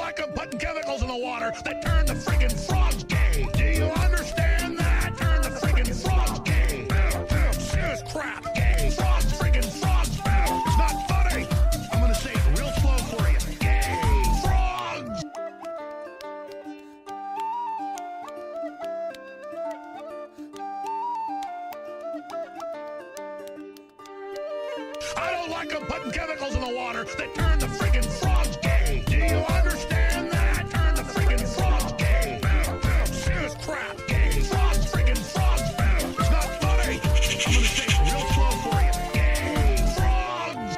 like them putting chemicals in the water that turn the friggin' frogs gay. Do you understand that? Turn the friggin' frogs gay. Serious crap, gay. Frogs, friggin' frogs. It's not funny. I'm gonna say it real slow for you. Gay frogs. I don't like them putting chemicals in the water that turn the friggin' frogs gay. Do you understand that? Turn the friggin' frogs gay. Serious crap, gay. Frogs, friggin' frogs. It's not funny. I'm gonna say it real slow for you. Gay frogs.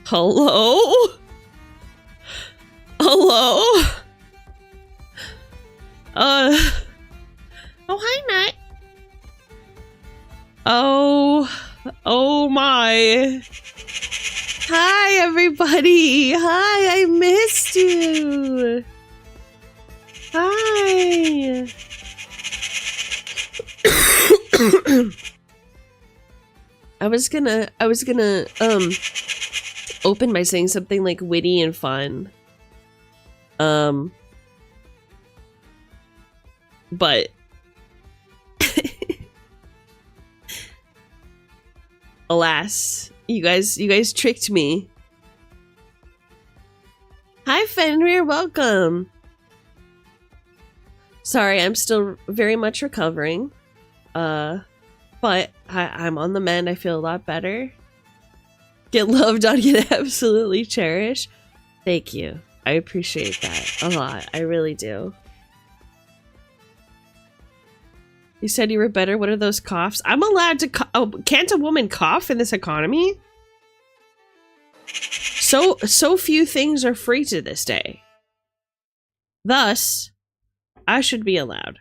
Hello? Hello? Oh, hi, Nut. Oh my. Hi, everybody. Hi, I missed you. Hi. I was gonna open by saying something like witty and fun. But alas, you guys tricked me. Hi Fenrir, welcome. Sorry, I'm still very much recovering. But I'm on the mend. I feel a lot better. Get loved on, get absolutely cherished. Thank you. I appreciate that a lot. I really do. You said you were better. What are those coughs? I'm allowed to oh, can't a woman cough in this economy? So few things are free to this day. Thus, I should be allowed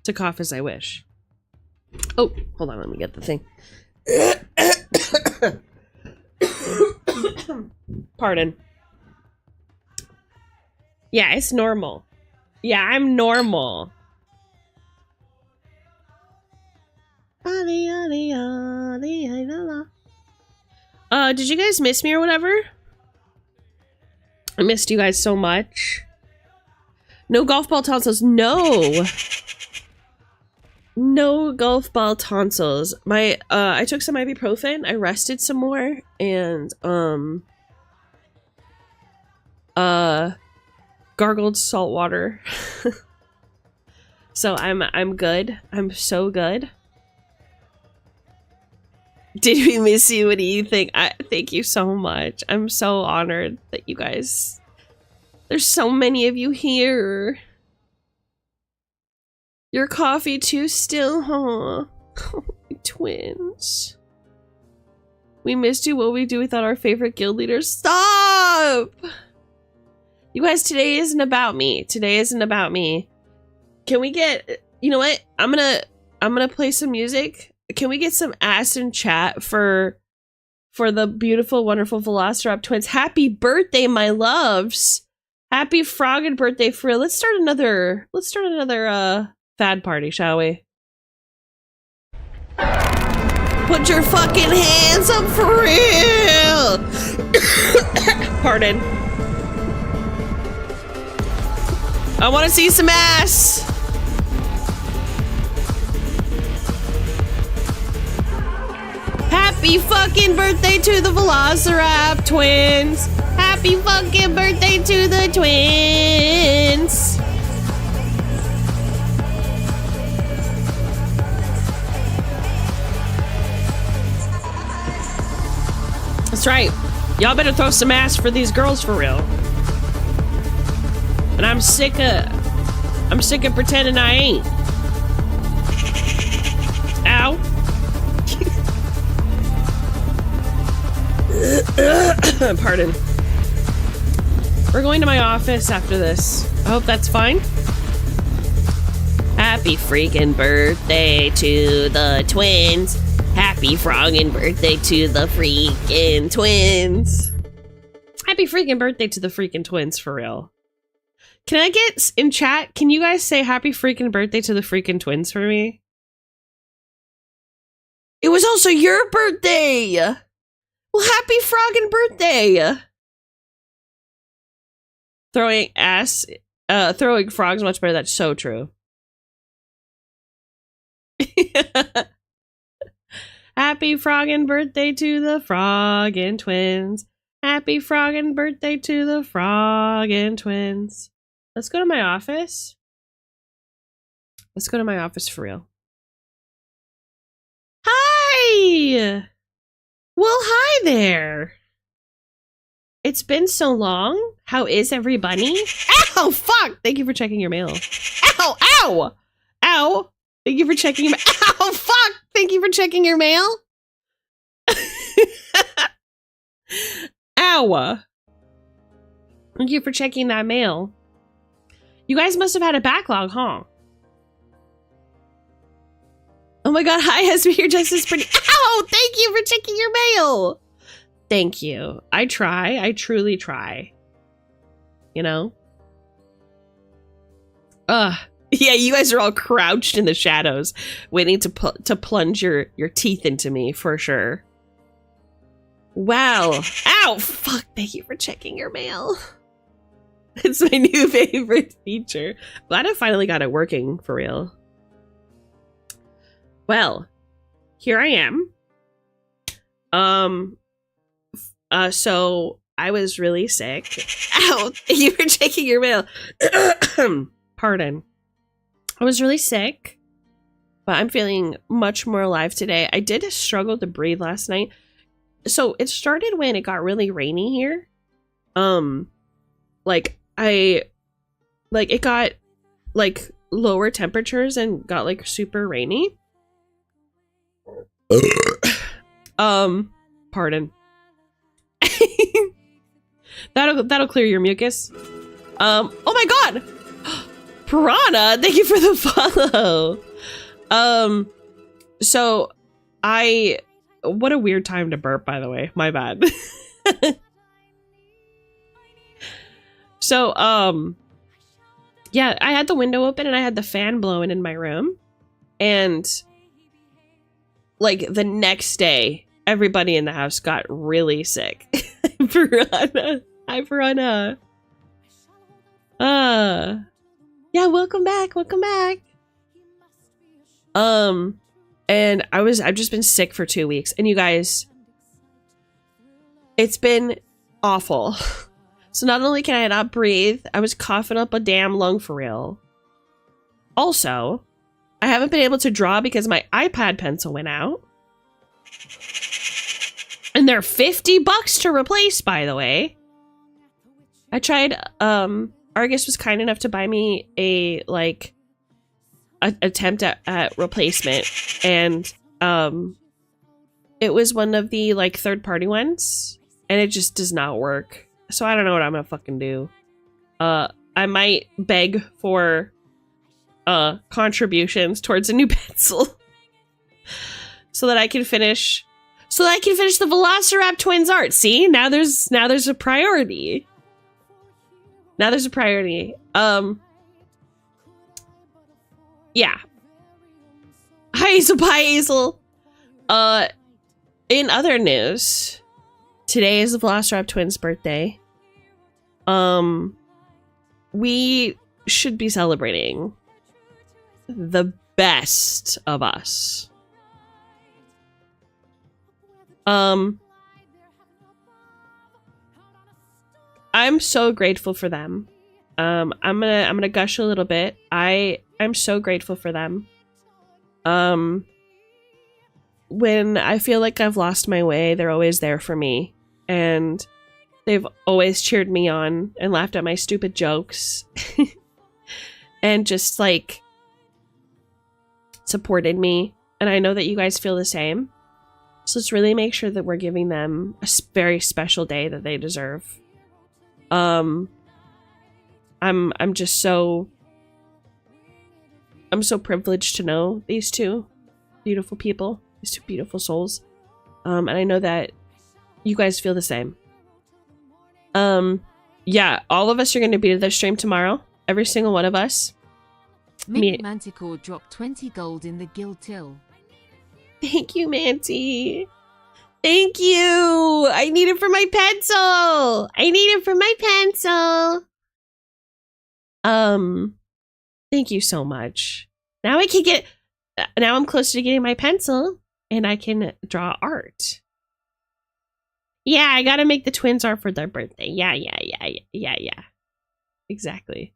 to cough as I wish. Oh, hold on, let me get the thing. Pardon. Yeah, it's normal. Yeah, I'm normal. Did you guys miss me or whatever? I missed you guys so much. No golf ball tonsils. No. No golf ball tonsils. My I took some ibuprofen, I rested some more, and gargled salt water. So I'm good. I'm so good. Did we miss you? What do you think? Thank you so much. I'm so honored that you guys, there's so many of you here. Your coffee too still, huh? Twins. We missed you. What we do without our favorite guild leaders? Stop! You guys, today isn't about me. Today isn't about me. Can we get, you know what? I'm gonna play some music. Can we get some ass in chat for the beautiful, wonderful Velociraptor twins? Happy birthday, my loves! Happy frogged birthday for real. Let's start another fad party, shall we? Put your fucking hands up for real! Pardon. I want to see some ass! Happy fucking birthday to the Velociraptor twins! Happy fucking birthday to the twins! That's right. Y'all better throw some ass for these girls for real. And I'm sick of pretending I ain't. Ow. Pardon. We're going to my office after this. I hope that's fine. Happy freaking birthday to the twins. Happy frogging birthday to the freaking twins. Happy freaking birthday to the freaking twins, for real. Can I get in chat? Can you guys say happy freaking birthday to the freaking twins for me? It was also your birthday. Well, happy frogging birthday. Throwing frogs much better. That's so true. Happy frogging birthday to the frogging twins. Happy frogging birthday to the frogging twins. Let's go to my office. Let's go to my office for real. Hi! Well, hi there. It's been so long. How is everybody? Ow, fuck! Thank you for checking your mail. Ow, ow! Ow! Thank you for checking your mail. Ow, fuck! Thank you for checking your mail. Ow. Thank you for checking that mail. You guys must have had a backlog, huh? Oh my god, hi, Hesby, your Justice Pretty. Ow! Thank you for checking your mail! Thank you. I try. I truly try. You know? Yeah, you guys are all crouched in the shadows, waiting to plunge your teeth into me, for sure. Wow. Ow! Fuck, thank you for checking your mail. It's my new favorite feature. Glad I finally got it working, for real. Well, here I am. So I was really sick. Ow! You were checking your mail. Pardon. I was really sick, but I'm feeling much more alive today. I did struggle to breathe last night. So it started when it got really rainy here. It got like lower temperatures and got like super rainy. Pardon. That'll clear your mucus. Oh my god! Piranha, thank you for the follow. So what a weird time to burp, by the way. My bad. So, yeah, I had the window open and I had the fan blowing in my room. And like the next day, everybody in the house got really sick. Piranha. Hi, Piranha. Yeah, welcome back. Welcome back. And I've just been sick for 2 weeks. And you guys, it's been awful. So not only can I not breathe, I was coughing up a damn lung for real. Also, I haven't been able to draw because my iPad pencil went out. And they're $50 to replace, by the way. I tried, Argus was kind enough to buy me a attempt at replacement, and it was one of the like third-party ones, and it just does not work. So I don't know what I'm gonna fucking do. I might beg for contributions towards a new pencil so that I can finish the Velociraptor twins art. See, now there's a priority. Now there's a priority. Yeah. Hi, Hazel. Bye, Hazel. In other news, today is the Velociraptor twins' birthday. We should be celebrating the best of us. I'm so grateful for them. I'm gonna gush a little bit. I'm so grateful for them. When I feel like I've lost my way, they're always there for me. And they've always cheered me on and laughed at my stupid jokes. And just like supported me. And I know that you guys feel the same. So let's really make sure that we're giving them a very special day that they deserve. I'm so privileged to know these two beautiful people, these two beautiful souls. And I know that you guys feel the same. Yeah, all of us are going to be to the stream tomorrow. Every single one of us. Manticore dropped 20 gold in the guild till. Thank you, Manti. Thank you. I need it for my pencil. Thank you so much. Now I'm close to getting my pencil and I can draw art. Yeah, I gotta make the twins art for their birthday. Yeah. Exactly.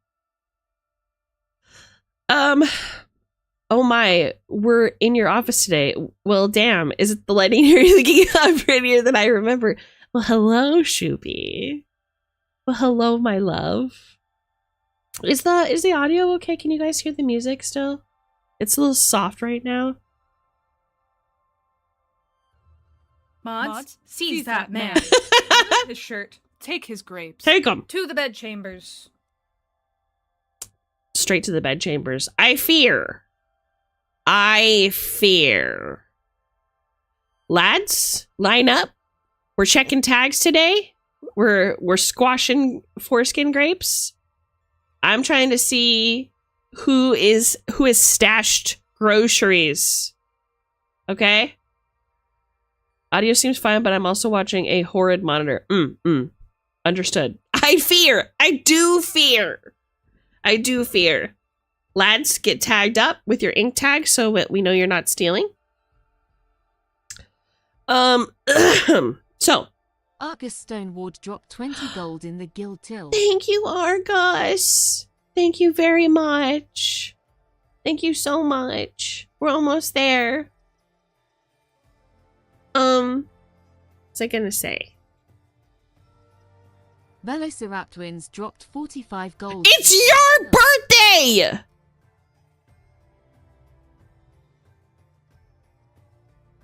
Oh my, we're in your office today. Well, damn, is it the lighting here you're looking at prettier than I remember? Well, hello, Shoopy. Well, hello, my love. Is the audio okay? Can you guys hear the music still? It's a little soft right now. Mods, seize that man. his shirt. Take his grapes. Take them. To the bedchambers. Straight to the bedchambers. I fear. Lads, line up. We're checking tags today. We're squashing foreskin grapes. I'm trying to see who is stashed groceries. Okay? Audio seems fine, but I'm also watching a horrid monitor. Understood. I do fear. Lads, get tagged up with your ink tag so that we know you're not stealing. So. Argus Stoneward dropped 20 gold in the guild till. Thank you, Argus. Thank you very much. Thank you so much. We're almost there. What's I gonna say? Velociraptorins dropped 45 gold. It's your birthday!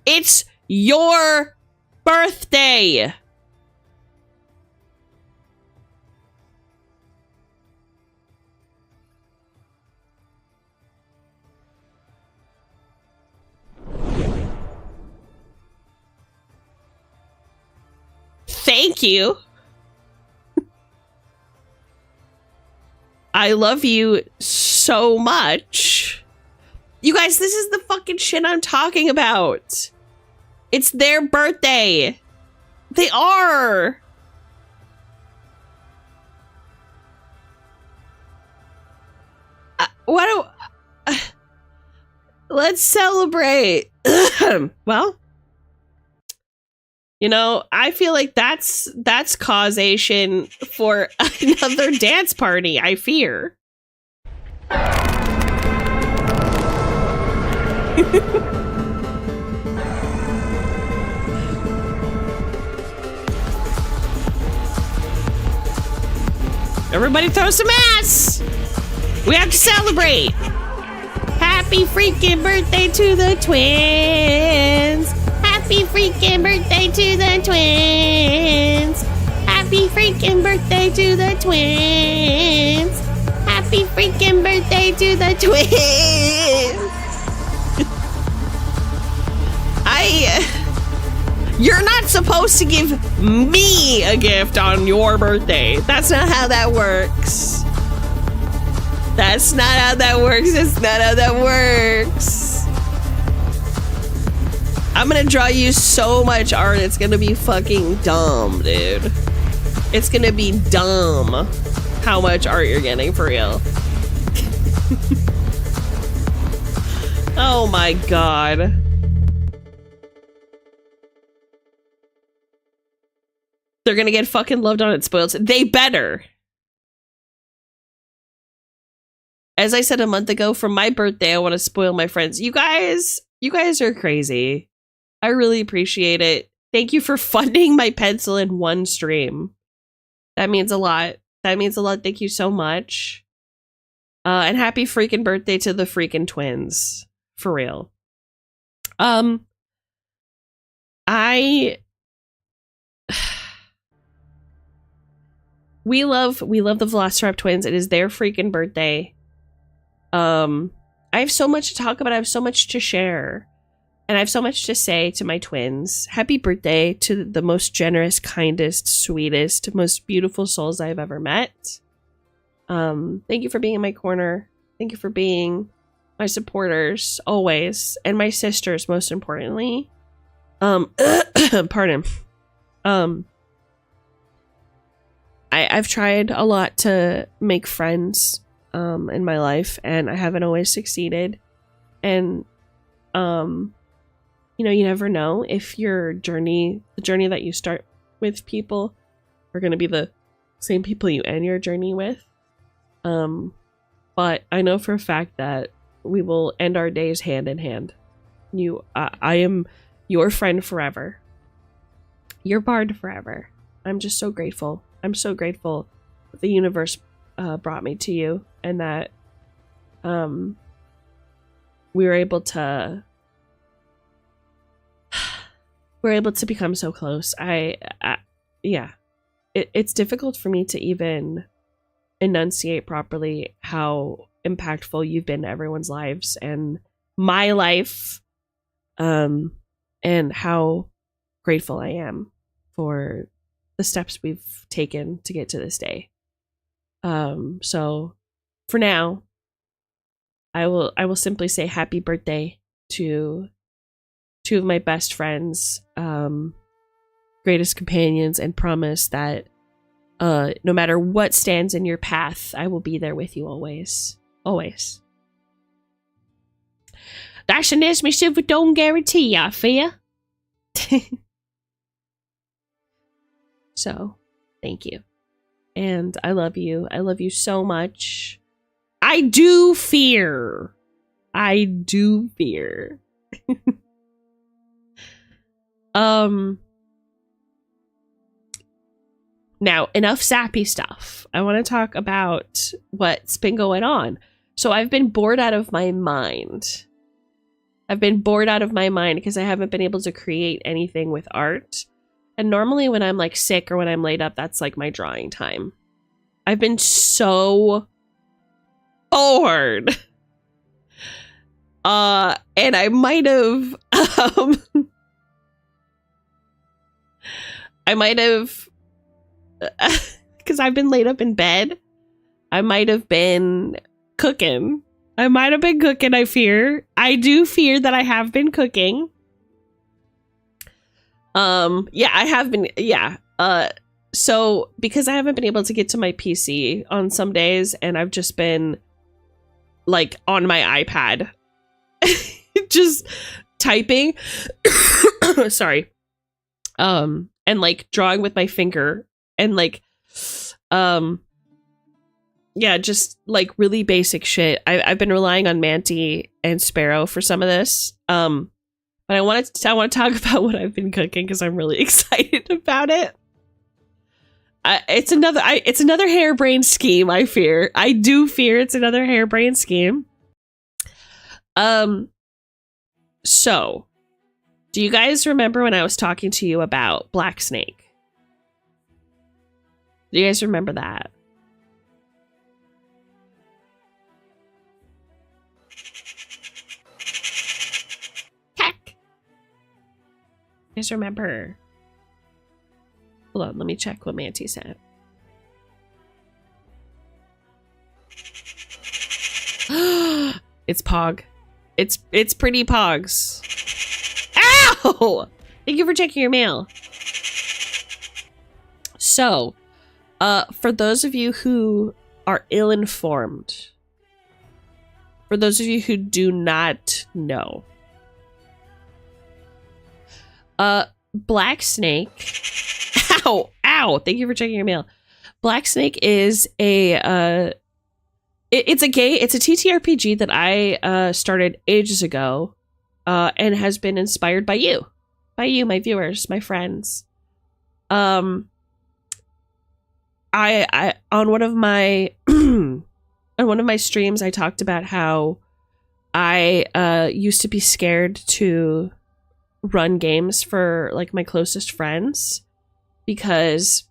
It's your birthday! Thank you. I love you so much. You guys, this is the fucking shit I'm talking about. It's their birthday. They are. Let's celebrate. Well, you know, I feel like that's causation for another dance party, I fear. Everybody throw some ass! We have to celebrate! Happy freaking birthday to the twins! Happy freaking birthday to the twins! Happy freaking birthday to the twins! Happy freaking birthday to the twins! You're not supposed to give me a gift on your birthday. That's not how that works. That's not how that works. That's not how that works. I'm gonna draw you so much art, it's gonna be fucking dumb, dude. It's gonna be dumb how much art you're getting, for real. Oh my god. They're gonna get fucking loved on and spoiled. They better. As I said a month ago, for my birthday, I want to spoil my friends. You guys are crazy. I really appreciate it. Thank you for funding my pencil in one stream. That means a lot. That means a lot. Thank you so much. And happy freaking birthday to the freaking twins. For real. We love the Velociraptor twins. It is their freaking birthday. I have so much to talk about. I have so much to share. And I have so much to say to my twins. Happy birthday to the most generous, kindest, sweetest, most beautiful souls I've ever met. Thank you for being in my corner. Thank you for being my supporters, always. And my sisters, most importantly. Pardon. I've tried a lot to make friends in my life, and I haven't always succeeded. And you know, you never know if the journey that you start with people are going to be the same people you end your journey with. But I know for a fact that we will end our days hand in hand. I am your friend forever. Your bard forever. I'm just so grateful. I'm so grateful that the universe brought me to you, and that we were able to become so close. Yeah. it's difficult for me to even enunciate properly how impactful you've been to everyone's lives and my life, and how grateful I am for the steps we've taken to get to this day. So for now, I will simply say happy birthday to two of my best friends, greatest companions, and promise that no matter what stands in your path, I will be there with you always. Always. That's an Esme Silver don't guarantee, I fear. So, thank you. And I love you. I love you so much. I do fear. I do fear. Now, enough sappy stuff. I want to talk about what's been going on. So I've been bored out of my mind. I've been bored out of my mind because I haven't been able to create anything with art. And normally when I'm like sick or when I'm laid up, that's like my drawing time. I've been so bored. And I might have, because I've been laid up in bed, I might have been cooking. I fear. I do fear that I have been cooking. Yeah, I have been, yeah. So because I haven't been able to get to my PC on some days, and I've just been like on my iPad, just typing, sorry, and like drawing with my finger, and like, yeah, just like really basic shit. I've been relying on Manti and Sparrow for some of this. But I want to talk about what I've been cooking because I'm really excited about it. It's another harebrained scheme. I do fear it's another harebrained scheme. So, do you guys remember when I was talking to you about Black Snake? Do you guys remember that? Heck. You guys remember? Hold on, let me check what Manti said. It's Pog. It's pretty Pogs. Ow! Thank you for checking your mail. So, for those of you who are ill-informed, for those of you who do not know, Black Snake. Ow! Ow! Thank you for checking your mail. Black Snake is a it's a TTRPG that I started ages ago, and has been inspired by you, my viewers, my friends. I on one of my on one of my streams, I talked about how I used to be scared to run games for like my closest friends because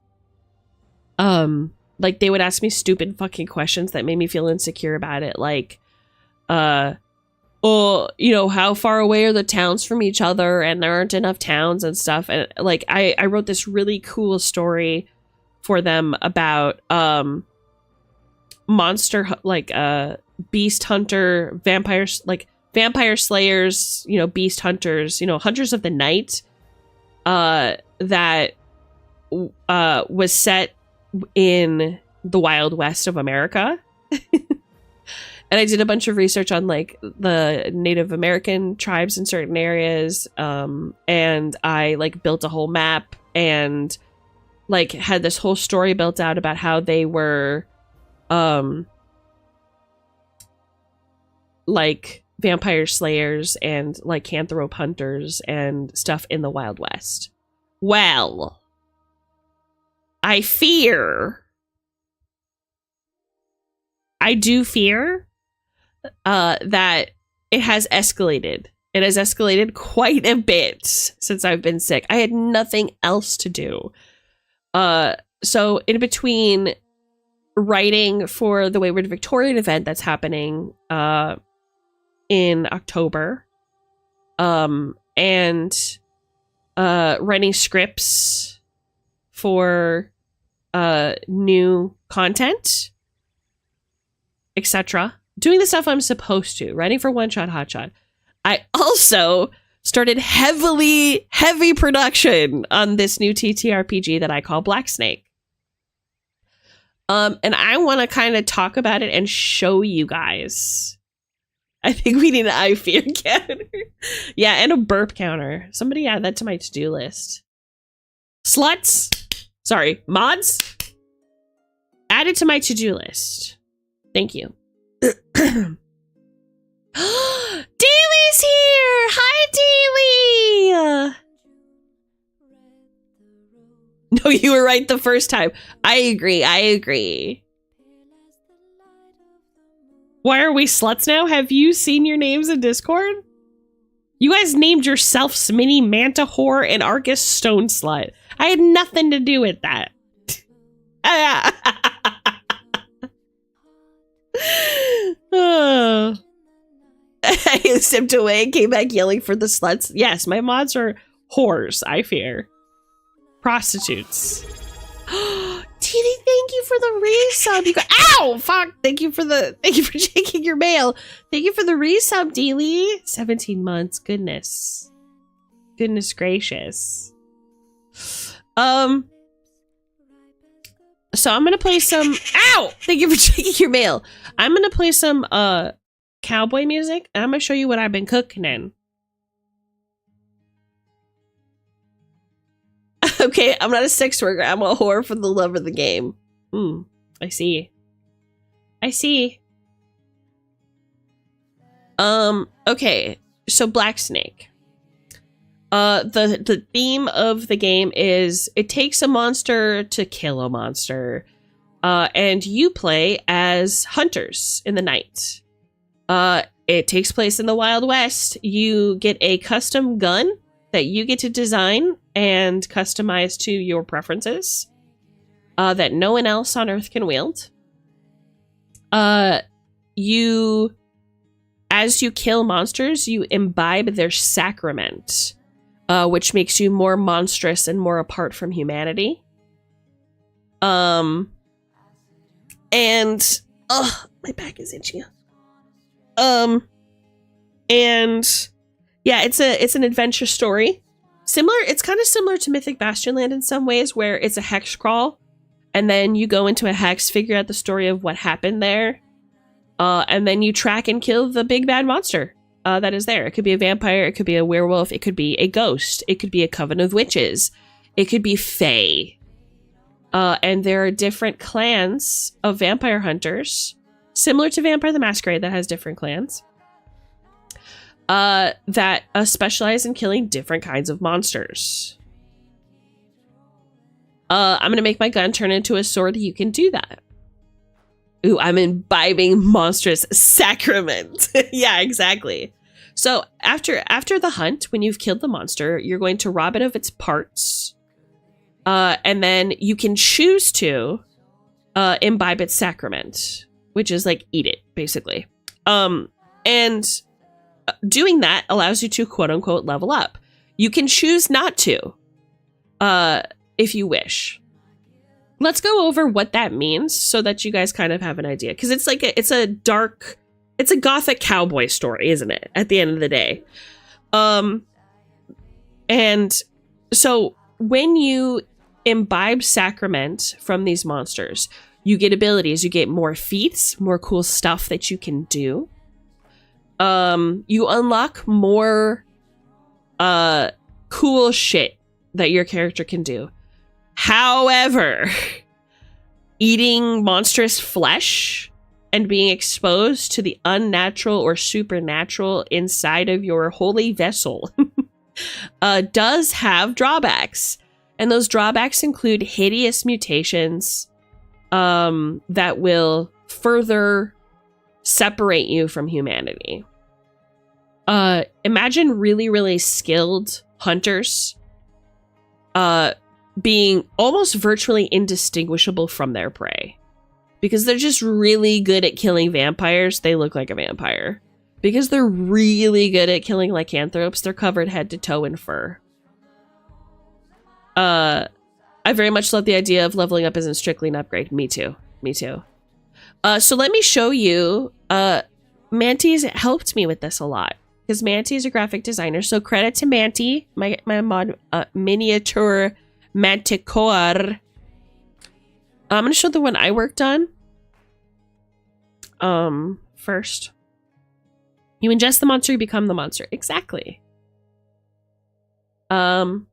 like they would ask me stupid fucking questions that made me feel insecure about it, like oh, you know, how far away are the towns from each other, and there aren't enough towns and stuff. And like I wrote this really cool story for them about monster, like beast hunter, vampires, like vampire slayers, you know, beast hunters, you know, hunters of the night, that was set in the Wild West of America. And I did a bunch of research on like the Native American tribes in certain areas, and I like built a whole map and like had this whole story built out about how they were like vampire slayers and like cantaloupe hunters and stuff in the Wild West. Well, I do fear that it has escalated. It has escalated quite a bit since I've been sick. I had nothing else to do. So in between writing for the Wayward Victorian event that's happening in October, and writing scripts for new content, etc. Doing the stuff I'm supposed to, writing for One Shot Hotshot. I also started heavy production on this new TTRPG that I call Black Snake. And I want to kind of talk about it and show you guys. I think we need an eye fear counter. Yeah, and a burp counter. Somebody add that to my to-do list. Sluts. Sorry, mods. Add it to my to-do list. Thank you. Daly's here! Hi, Daly! No, you were right the first time. I agree. Why are we sluts now? Have you seen your names in Discord? You guys named yourselves Mini Manta Whore and Arcus Stone Slut. I had nothing to do with that. Oh. I stepped away and came back yelling for the sluts. Yes, my mods are whores, I fear. Prostitutes. Teeny, thank you for the resub. You got ow! Fuck! Thank you for checking your mail. Thank you for the resub, Deely. 17 months. Goodness gracious. So I'm gonna play some ow! Thank you for checking your mail. I'm gonna play some cowboy music, and I'm gonna show you what I've been cooking in. Okay, I'm not a sex worker. I'm a whore for the love of the game. I see. Okay, so Black Snake. The theme of the game is it takes a monster to kill a monster. And you play as hunters in the night. It takes place in the Wild West. You get a custom gun that you get to design and customize to your preferences, that no one else on Earth can wield. As you kill monsters, you imbibe their sacrament, which makes you more monstrous and more apart from humanity. And my back is itchy. And yeah, it's an adventure story. It's kind of similar to Mythic Bastionland in some ways, where it's a hex crawl, and then you go into a hex, figure out the story of what happened there, and then you track and kill the big bad monster that is there. It could be a vampire, it could be a werewolf, it could be a ghost, it could be a coven of witches, it could be fae. And there are different clans of vampire hunters, similar to Vampire the Masquerade, that has different clans. That specialize in killing different kinds of monsters. I'm gonna make my gun turn into a sword. You can do that. Ooh, I'm imbibing monstrous sacrament. Yeah, exactly. So after the hunt, when you've killed the monster, you're going to rob it of its parts. And then you can choose to imbibe its sacrament, which is like eat it, basically. And doing that allows you to quote unquote level up. You can choose not to, if you wish. Let's go over what that means so that you guys kind of have an idea. Because it's like it's a gothic cowboy story, isn't it? At the end of the day. And so when you imbibe sacrament from these monsters, you get abilities, you get more feats, more cool stuff that you can do. You unlock more cool shit that your character can do. However, eating monstrous flesh and being exposed to the unnatural or supernatural inside of your holy vessel does have drawbacks. And those drawbacks include hideous mutations that will further separate you from humanity. Imagine really, really skilled hunters being almost virtually indistinguishable from their prey. Because they're just really good at killing vampires, they look like a vampire. Because they're really good at killing lycanthropes, they're covered head to toe in fur. I very much love the idea of leveling up isn't strictly an upgrade. Me too. Me too. So let me show you. Manty's helped me with this a lot. Because Manty is a graphic designer. So credit to Manty, my mod, miniature manticore. I'm going to show the one I worked on. First. You ingest the monster, you become the monster. Exactly. And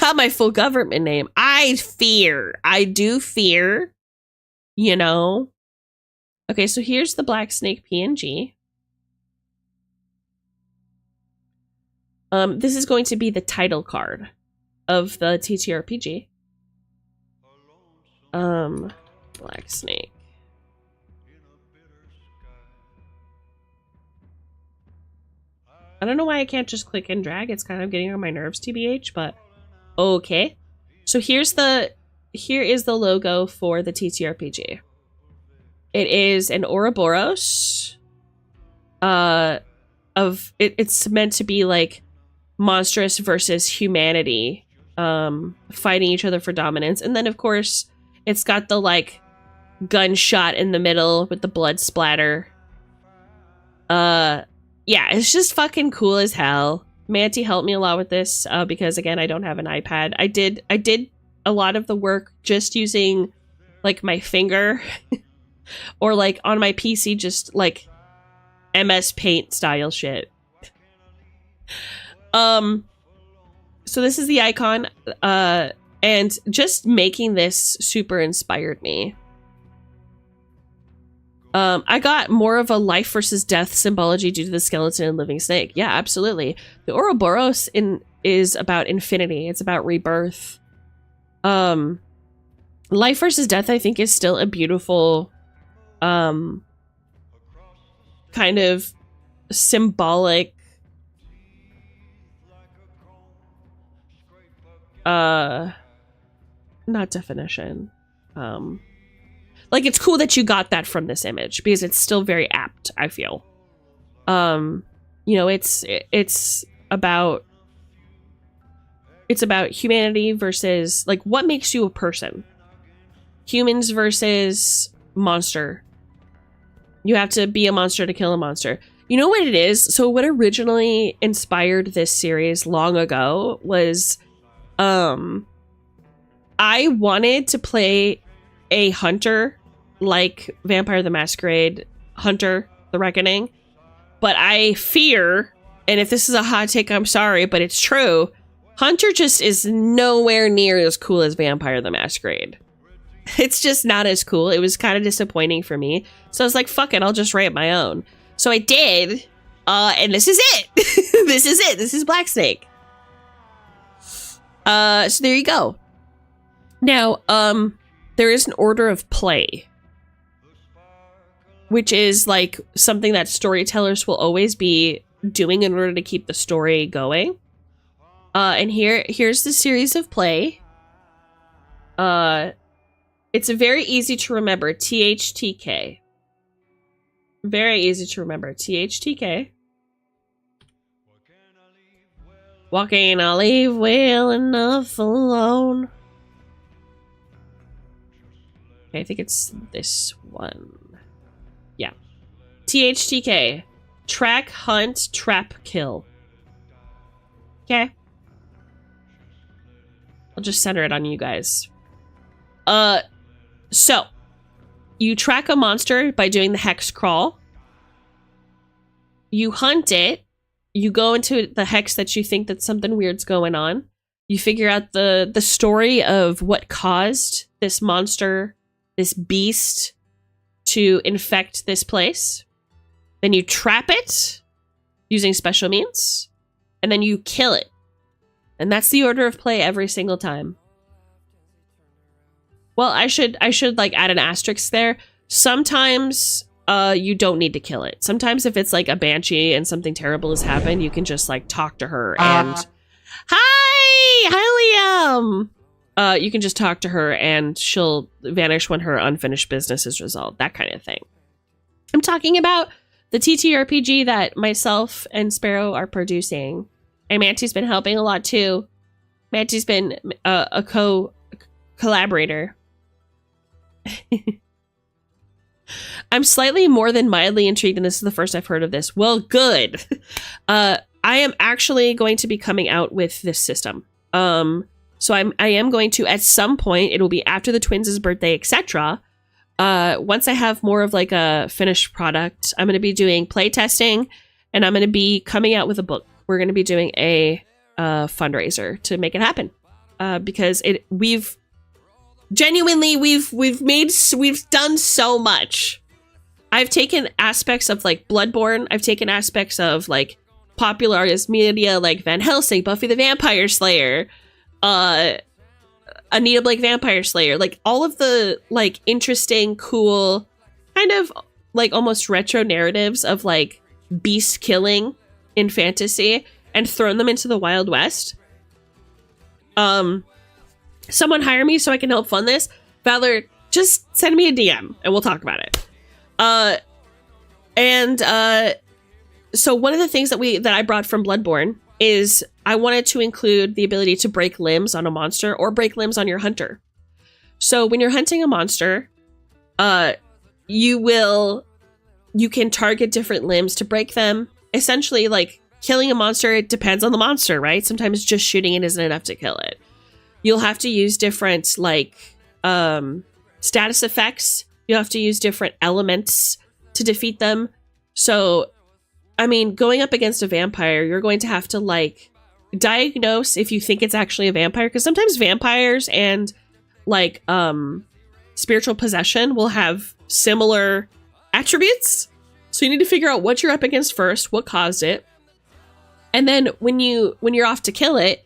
not my full government name. I do fear. You know. Okay, so here's the Black Snake PNG. This is going to be the title card of the TTRPG. Black Snake. I don't know why I can't just click and drag. It's kind of getting on my nerves, TBH, but okay. So here is the logo for the TTRPG. It is an Ouroboros. It's meant to be like monstrous versus humanity, fighting each other for dominance. And then of course it's got the like gunshot in the middle with the blood splatter. Yeah, it's just fucking cool as hell. Manty helped me a lot with this because again, I don't have an iPad. I did a lot of the work just using like my finger or like on my PC, just like MS Paint style shit. So this is the icon, and just making this super inspired me. I got more of a life versus death symbology due to the skeleton and living snake. Yeah, absolutely. The Ouroboros is about infinity. It's about rebirth. Life versus death, I think, is still a beautiful, kind of symbolic, not definition. Like, it's cool that you got that from this image because it's still very apt, I feel. You know, it's about humanity versus, like, what makes you a person? Humans versus monster. You have to be a monster to kill a monster. You know what it is? So what originally inspired this series long ago was, I wanted to play a hunter like Vampire the Masquerade Hunter the Reckoning, but I fear, and if this is a hot take, I'm sorry, but it's true, Hunter just is nowhere near as cool as Vampire the Masquerade. It's just not as cool. It was kind of disappointing for me, so I was like, fuck it, I'll just write my own. So I did, and this is it. This is it. This is Black Snake. So there you go. Now, there is an order of play, which is like something that storytellers will always be doing in order to keep the story going. And here's the series of play. It's very easy to remember. THTK. Very easy to remember. THTK. What can I leave well enough alone? Okay, I think it's this one. Yeah. THTK. Track, hunt, trap, kill. Okay. I'll just center it on you guys. So. You track a monster by doing the hex crawl. You hunt it. You go into the hex that you think that something weird's going on. You figure out the story of what caused this monster, this beast, to infect this place. Then you trap it using special means, and then you kill it. And that's the order of play every single time. Well, I should like add an asterisk there. Sometimes you don't need to kill it. Sometimes if it's like a banshee and something terrible has happened, you can just like talk to her and hi! Hi, Liam! You can just talk to her and she'll vanish when her unfinished business is resolved. That kind of thing. I'm talking about the TTRPG that myself and Sparrow are producing. And Manty's been helping a lot too. Manty's been a collaborator. I'm slightly more than mildly intrigued, and this is the first I've heard of this. Well, good. I am actually going to be coming out with this system. So I am going to, at some point, it'll be after the twins' birthday, etc. Once I have more of like a finished product, I'm going to be doing play testing, and I'm going to be coming out with a book. We're going to be doing a fundraiser to make it happen, because we've done so much. I've taken aspects of like Bloodborne. I've taken aspects of like popular artist media like Van Helsing, Buffy the Vampire Slayer, Anita Blake Vampire Slayer, like all of the like interesting, cool, kind of like almost retro narratives of like beast killing in fantasy and thrown them into the Wild West. Someone hire me so I can help fund this. Valor, just send me a DM and we'll talk about it. So one of the things that I brought from Bloodborne is I wanted to include the ability to break limbs on a monster or break limbs on your hunter. So when you're hunting a monster, you can target different limbs to break them. Essentially, like killing a monster, it depends on the monster, right? Sometimes just shooting it isn't enough to kill it. You'll have to use different like status effects. You'll have to use different elements to defeat them. So, I mean, going up against a vampire, you're going to have to like diagnose if you think it's actually a vampire, because sometimes vampires and like spiritual possession will have similar attributes. So you need to figure out what you're up against first, what caused it. And then when you're off to kill it,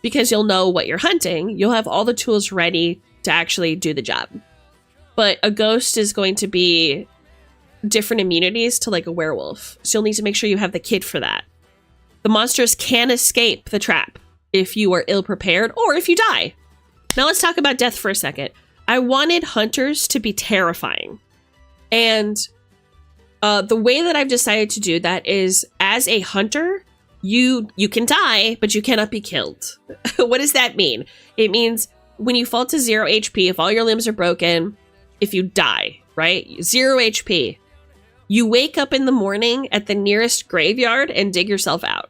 because you'll know what you're hunting, you'll have all the tools ready to actually do the job. But a ghost is going to be different immunities to like a werewolf. So you'll need to make sure you have the kit for that. The monsters can escape the trap if you are ill prepared or if you die. Now let's talk about death for a second. I wanted hunters to be terrifying. And the way that I've decided to do that is as a hunter, you can die, but you cannot be killed. What does that mean? It means when you fall to 0 HP, if all your limbs are broken, if you die, right? 0 HP. You wake up in the morning at the nearest graveyard and dig yourself out.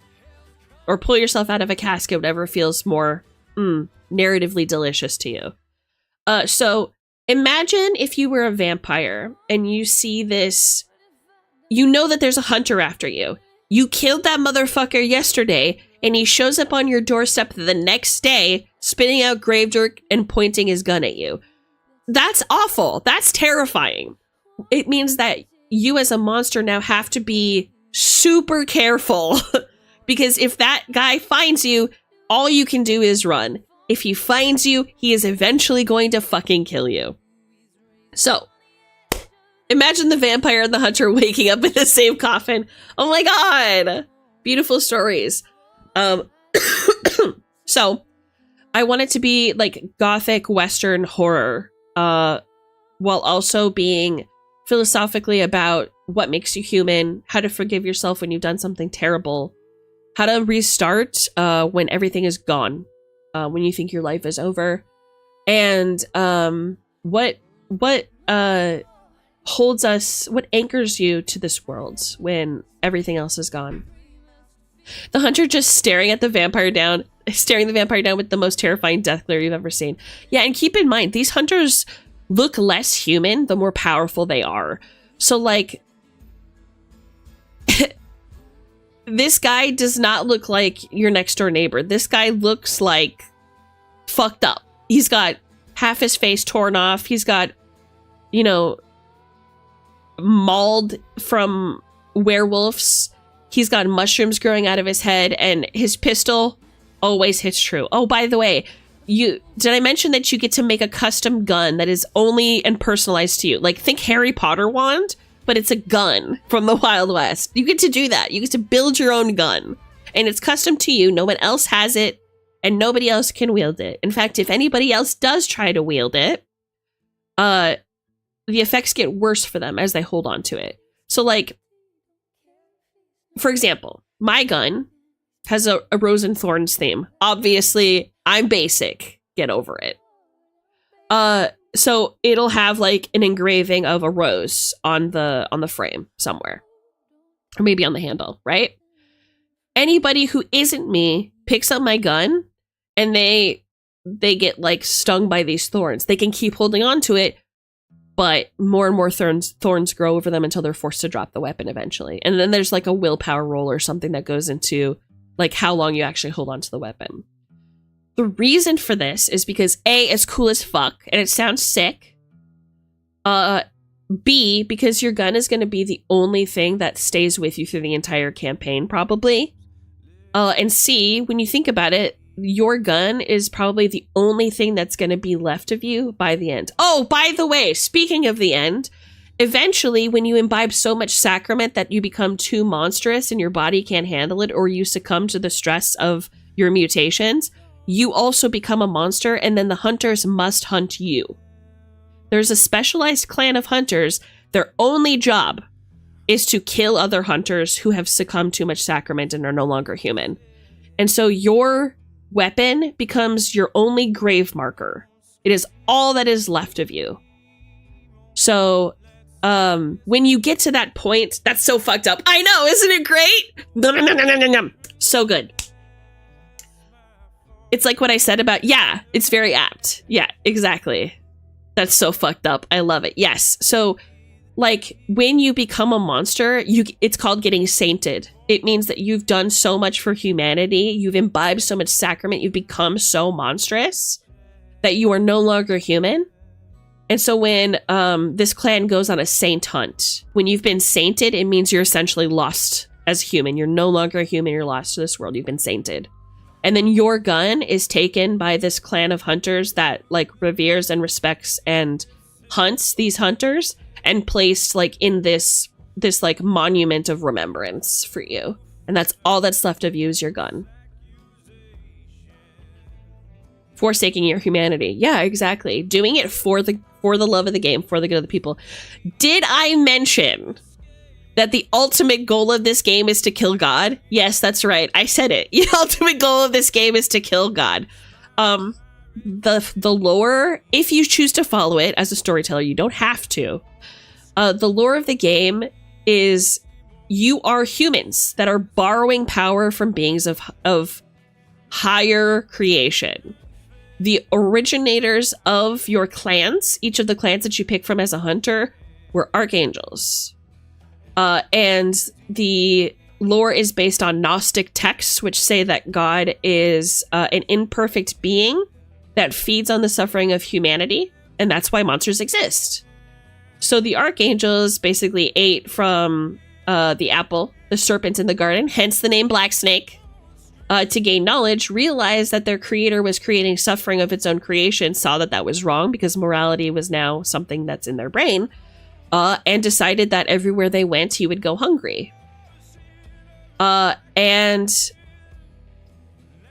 Or pull yourself out of a casket, whatever feels more narratively delicious to you. So imagine if you were a vampire and you see this, you know that there's a hunter after you. You killed that motherfucker yesterday, and he shows up on your doorstep the next day, spitting out grave dirt and pointing his gun at you. That's awful. That's terrifying. It means that you as a monster now have to be super careful, because if that guy finds you, all you can do is run. If he finds you, he is eventually going to fucking kill you. So, imagine the vampire and the hunter waking up in the same coffin. Oh my god! Beautiful stories. So, I want it to be like gothic Western horror, while also being philosophically about what makes you human, how to forgive yourself when you've done something terrible, how to restart when everything is gone, when you think your life is over, and what holds us, what anchors you to this world when everything else is gone. The hunter just staring the vampire down with the most terrifying death glare you've ever seen. Yeah, and keep in mind, these hunters look less human the more powerful they are. So like, this guy does not look like your next door neighbor. This guy looks like fucked up. He's got half his face torn off. He's got, you know, mauled from werewolves. He's got mushrooms growing out of his head, and his pistol always hits true. Oh, by the way, did I mention that you get to make a custom gun that is only and personalized to you? Like, think Harry Potter wand, but it's a gun from the Wild West. You get to do that. You get to build your own gun, and it's custom to you. No one else has it. and nobody else can wield it. In fact, if anybody else does try to wield it, the effects get worse for them as they hold on to it. So, like, for example, my gun has a Rose and Thorns theme. Obviously, I'm basic. Get over it. So it'll have like an engraving of a rose on the frame somewhere, or maybe on the handle, right? Anybody who isn't me picks up my gun and they get like stung by these thorns. They can keep holding on to it, but more and more thorns grow over them until they're forced to drop the weapon eventually. And then there's like a willpower roll or something that goes into like how long you actually hold on to the weapon. The reason for this is because A, it's cool as fuck and it sounds sick. B, because your gun is going to be the only thing that stays with you through the entire campaign, probably. And C, when you think about it, your gun is probably the only thing that's going to be left of you by the end. Oh, by the way, speaking of the end, eventually when you imbibe so much sacrament that you become too monstrous and your body can't handle it, or you succumb to the stress of your mutations, you also become a monster, and then the hunters must hunt you. There's a specialized clan of hunters. Their only job is to kill other hunters who have succumbed to much sacrament and are no longer human. And so your weapon becomes your only grave marker. It is all that is left of you. So when you get to that point, that's so fucked up. I know, isn't it great? So good. It's like what I said about, yeah, it's very apt. Yeah, exactly. That's so fucked up. I love it. Yes. So, like, when you become a monster, it's called getting sainted. It means that you've done so much for humanity. You've imbibed so much sacrament. You've become so monstrous that you are no longer human. And so when this clan goes on a saint hunt, when you've been sainted, it means you're essentially lost as human. You're no longer a human. You're lost to this world. You've been sainted. And then your gun is taken by this clan of hunters that like reveres and respects and hunts these hunters and placed like in this like monument of remembrance for you. And that's all that's left of you is your gun. Forsaking your humanity. Yeah, exactly. Doing it for the love of the game, for the good of the people. Did I mention that the ultimate goal of this game is to kill God? Yes, that's right. I said it. The ultimate goal of this game is to kill God. The lore, if you choose to follow it as a storyteller, you don't have to. The lore of the game is you are humans that are borrowing power from beings of higher creation. The originators of your clans, each of the clans that you pick from as a hunter, were archangels. And the lore is based on Gnostic texts, which say that God is an imperfect being that feeds on the suffering of humanity, and that's why monsters exist. So the archangels basically ate from the apple, the serpent in the garden, hence the name Black Snake, to gain knowledge, realized that their creator was creating suffering of its own creation, saw that that was wrong because morality was now something that's in their brain, and decided that everywhere they went, he would go hungry. And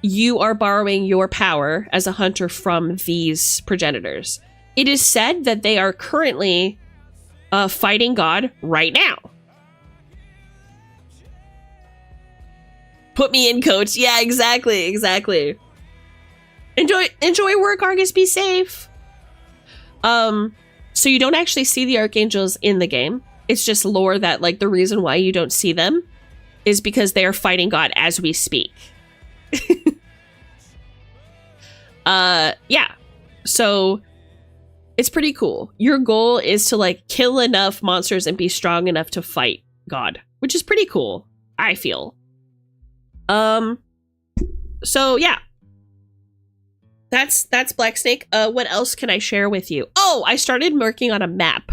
you are borrowing your power as a hunter from these progenitors. It is said that they are currently fighting God right now. Put me in, coach. Yeah, exactly. Enjoy work, Argus. Be safe. So you don't actually see the archangels in the game. It's just lore that, like, the reason why you don't see them is because they are fighting God as we speak. Yeah. So it's pretty cool. Your goal is to, like, kill enough monsters and be strong enough to fight God, which is pretty cool, I feel. So yeah. That's Black Snake. What else can I share with you? Oh, I started working on a map.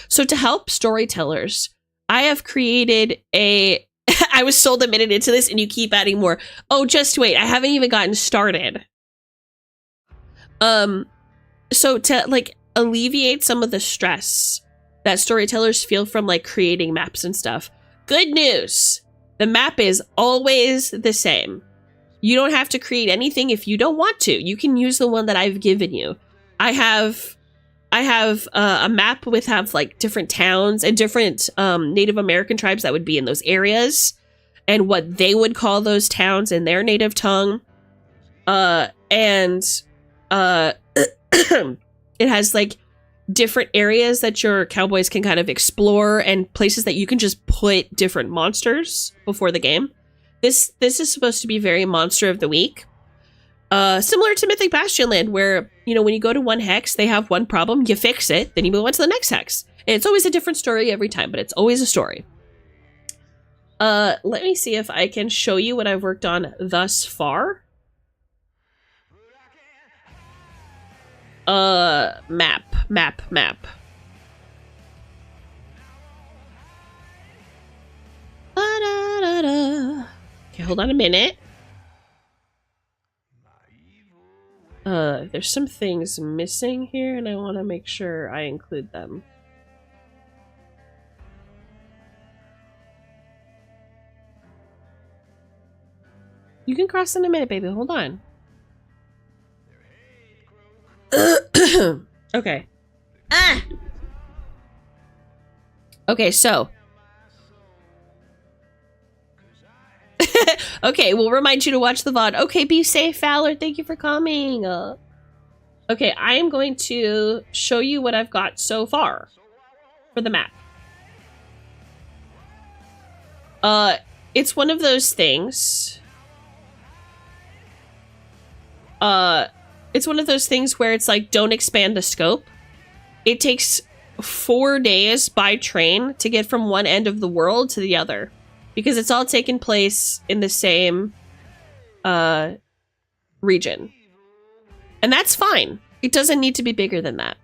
So to help storytellers, I have created a... I was sold a minute into this and you keep adding more. Oh, just wait. I haven't even gotten started. So to, like, alleviate some of the stress that storytellers feel from, like, creating maps and stuff. Good news. The map is always the same. You don't have to create anything if you don't want to. You can use the one that I've given you. I have a map with like different towns and different Native American tribes that would be in those areas and what they would call those towns in their native tongue. It has like different areas that your cowboys can kind of explore and places that you can just put different monsters before the game. This is supposed to be very monster of the week. Similar to Mythic Bastionland, where, you know, when you go to one hex, they have one problem, you fix it, then you move on to the next hex. And it's always a different story every time, but it's always a story. Let me see if I can show you what I've worked on thus far. Map. Okay, hold on a minute. There's some things missing here, and I want to make sure I include them. You can cross in a minute, baby. Hold on. Okay. Okay, so. Okay, we'll remind you to watch the VOD. Okay, be safe, Valor. Thank you for coming. Okay, I am going to show you what I've got so far for the map. It's one of those things. It's one of those things where it's like, don't expand the scope. It takes 4 days by train to get from one end of the world to the other. Because it's all taken place in the same region. And that's fine. It doesn't need to be bigger than that.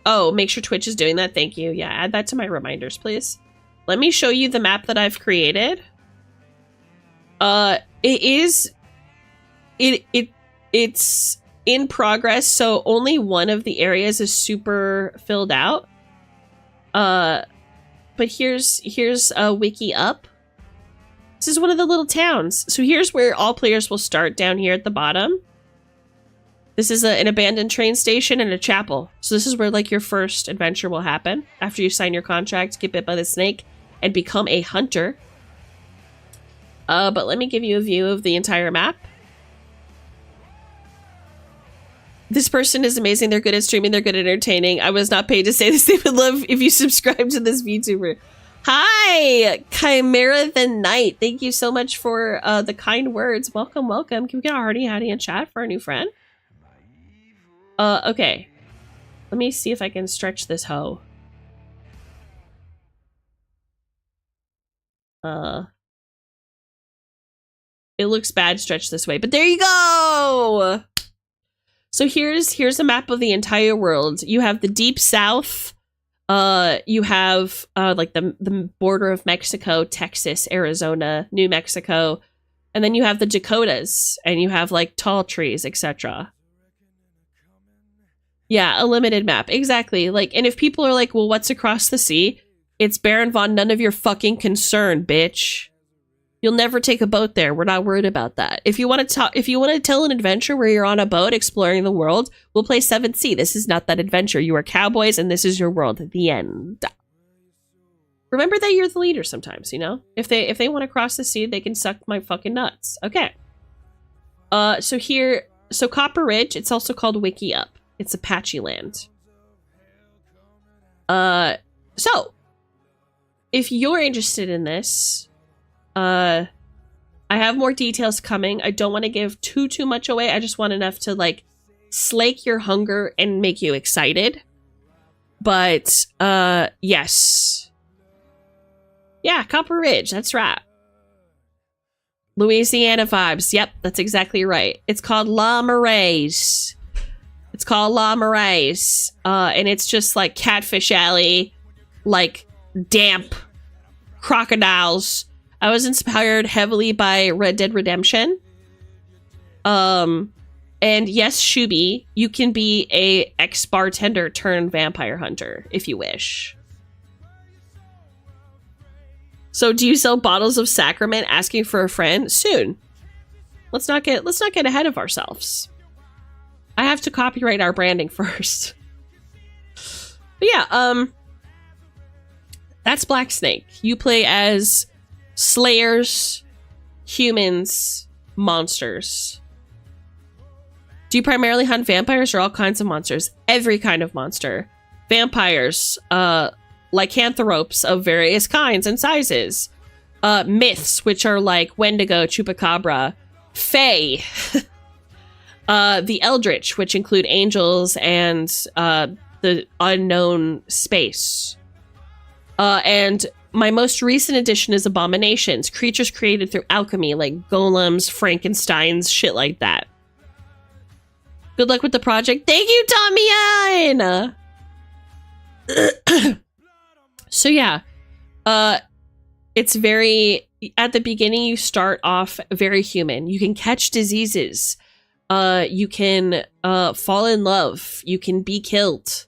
Oh, make sure Twitch is doing that. Thank you. Yeah, add that to my reminders, please. Let me show you the map that I've created. It's in progress, so only one of the areas is super filled out. But here's a wiki up. This is one of the little towns. So here's where all players will start, down here at the bottom. This is an abandoned train station and a chapel. So this is where like your first adventure will happen after you sign your contract, get bit by the snake, and become a hunter. But let me give you a view of the entire map. This person is amazing. They're good at streaming. They're good at entertaining. I was not paid to say this. They would love if you subscribe to this VTuber. Hi, Chimera the Knight. Thank you so much for the kind words. Welcome, welcome. Can we get a hearty howdy in chat for our new friend? Okay. Let me see if I can stretch this hoe. It looks bad stretched this way, but there you go! So here's a map of the entire world. You have the deep south. You have like the border of Mexico, Texas, Arizona, New Mexico, and then you have the Dakotas, and you have like tall trees, etc. Yeah, a limited map, exactly. Like, and if people are like, "Well, what's across the sea?" It's Baron von none of your fucking concern, bitch. You'll never take a boat there. We're not worried about that. If you want to tell an adventure where you're on a boat exploring the world, we'll play 7th Sea. This is not that adventure. You are cowboys and this is your world. At the end. Remember that you're the leader sometimes, you know? If they want to cross the sea, they can suck my fucking nuts. Okay. So Copper Ridge, it's also called Wiki Up. It's Apache land. So if you're interested in this, I have more details coming. I don't want to give too much away. I just want enough to like slake your hunger and make you excited. But yes. Yeah, Copper Ridge, that's right. Louisiana vibes. Yep, that's exactly right. It's called La Marais. It's called La Marais. And it's just like Catfish Alley, like damp crocodiles. I was inspired heavily by Red Dead Redemption. And yes, Shubi, you can be a ex-bartender turned vampire hunter if you wish. So do you sell bottles of sacrament asking for a friend? Soon. Let's not get ahead of ourselves. I have to copyright our branding first. But yeah, that's Black Snake. You play as slayers, humans, monsters. Do you primarily hunt vampires or all kinds of monsters? Every kind of monster. Vampires, lycanthropes of various kinds and sizes. Myths, which are like Wendigo, Chupacabra. Fae. The Eldritch, which include angels and the unknown space. And my most recent addition is abominations. Creatures created through alchemy, like golems, Frankensteins, shit like that. Good luck with the project. Thank you, Damian! So yeah, it's very, at the beginning you start off very human. You can catch diseases. You can fall in love. You can be killed.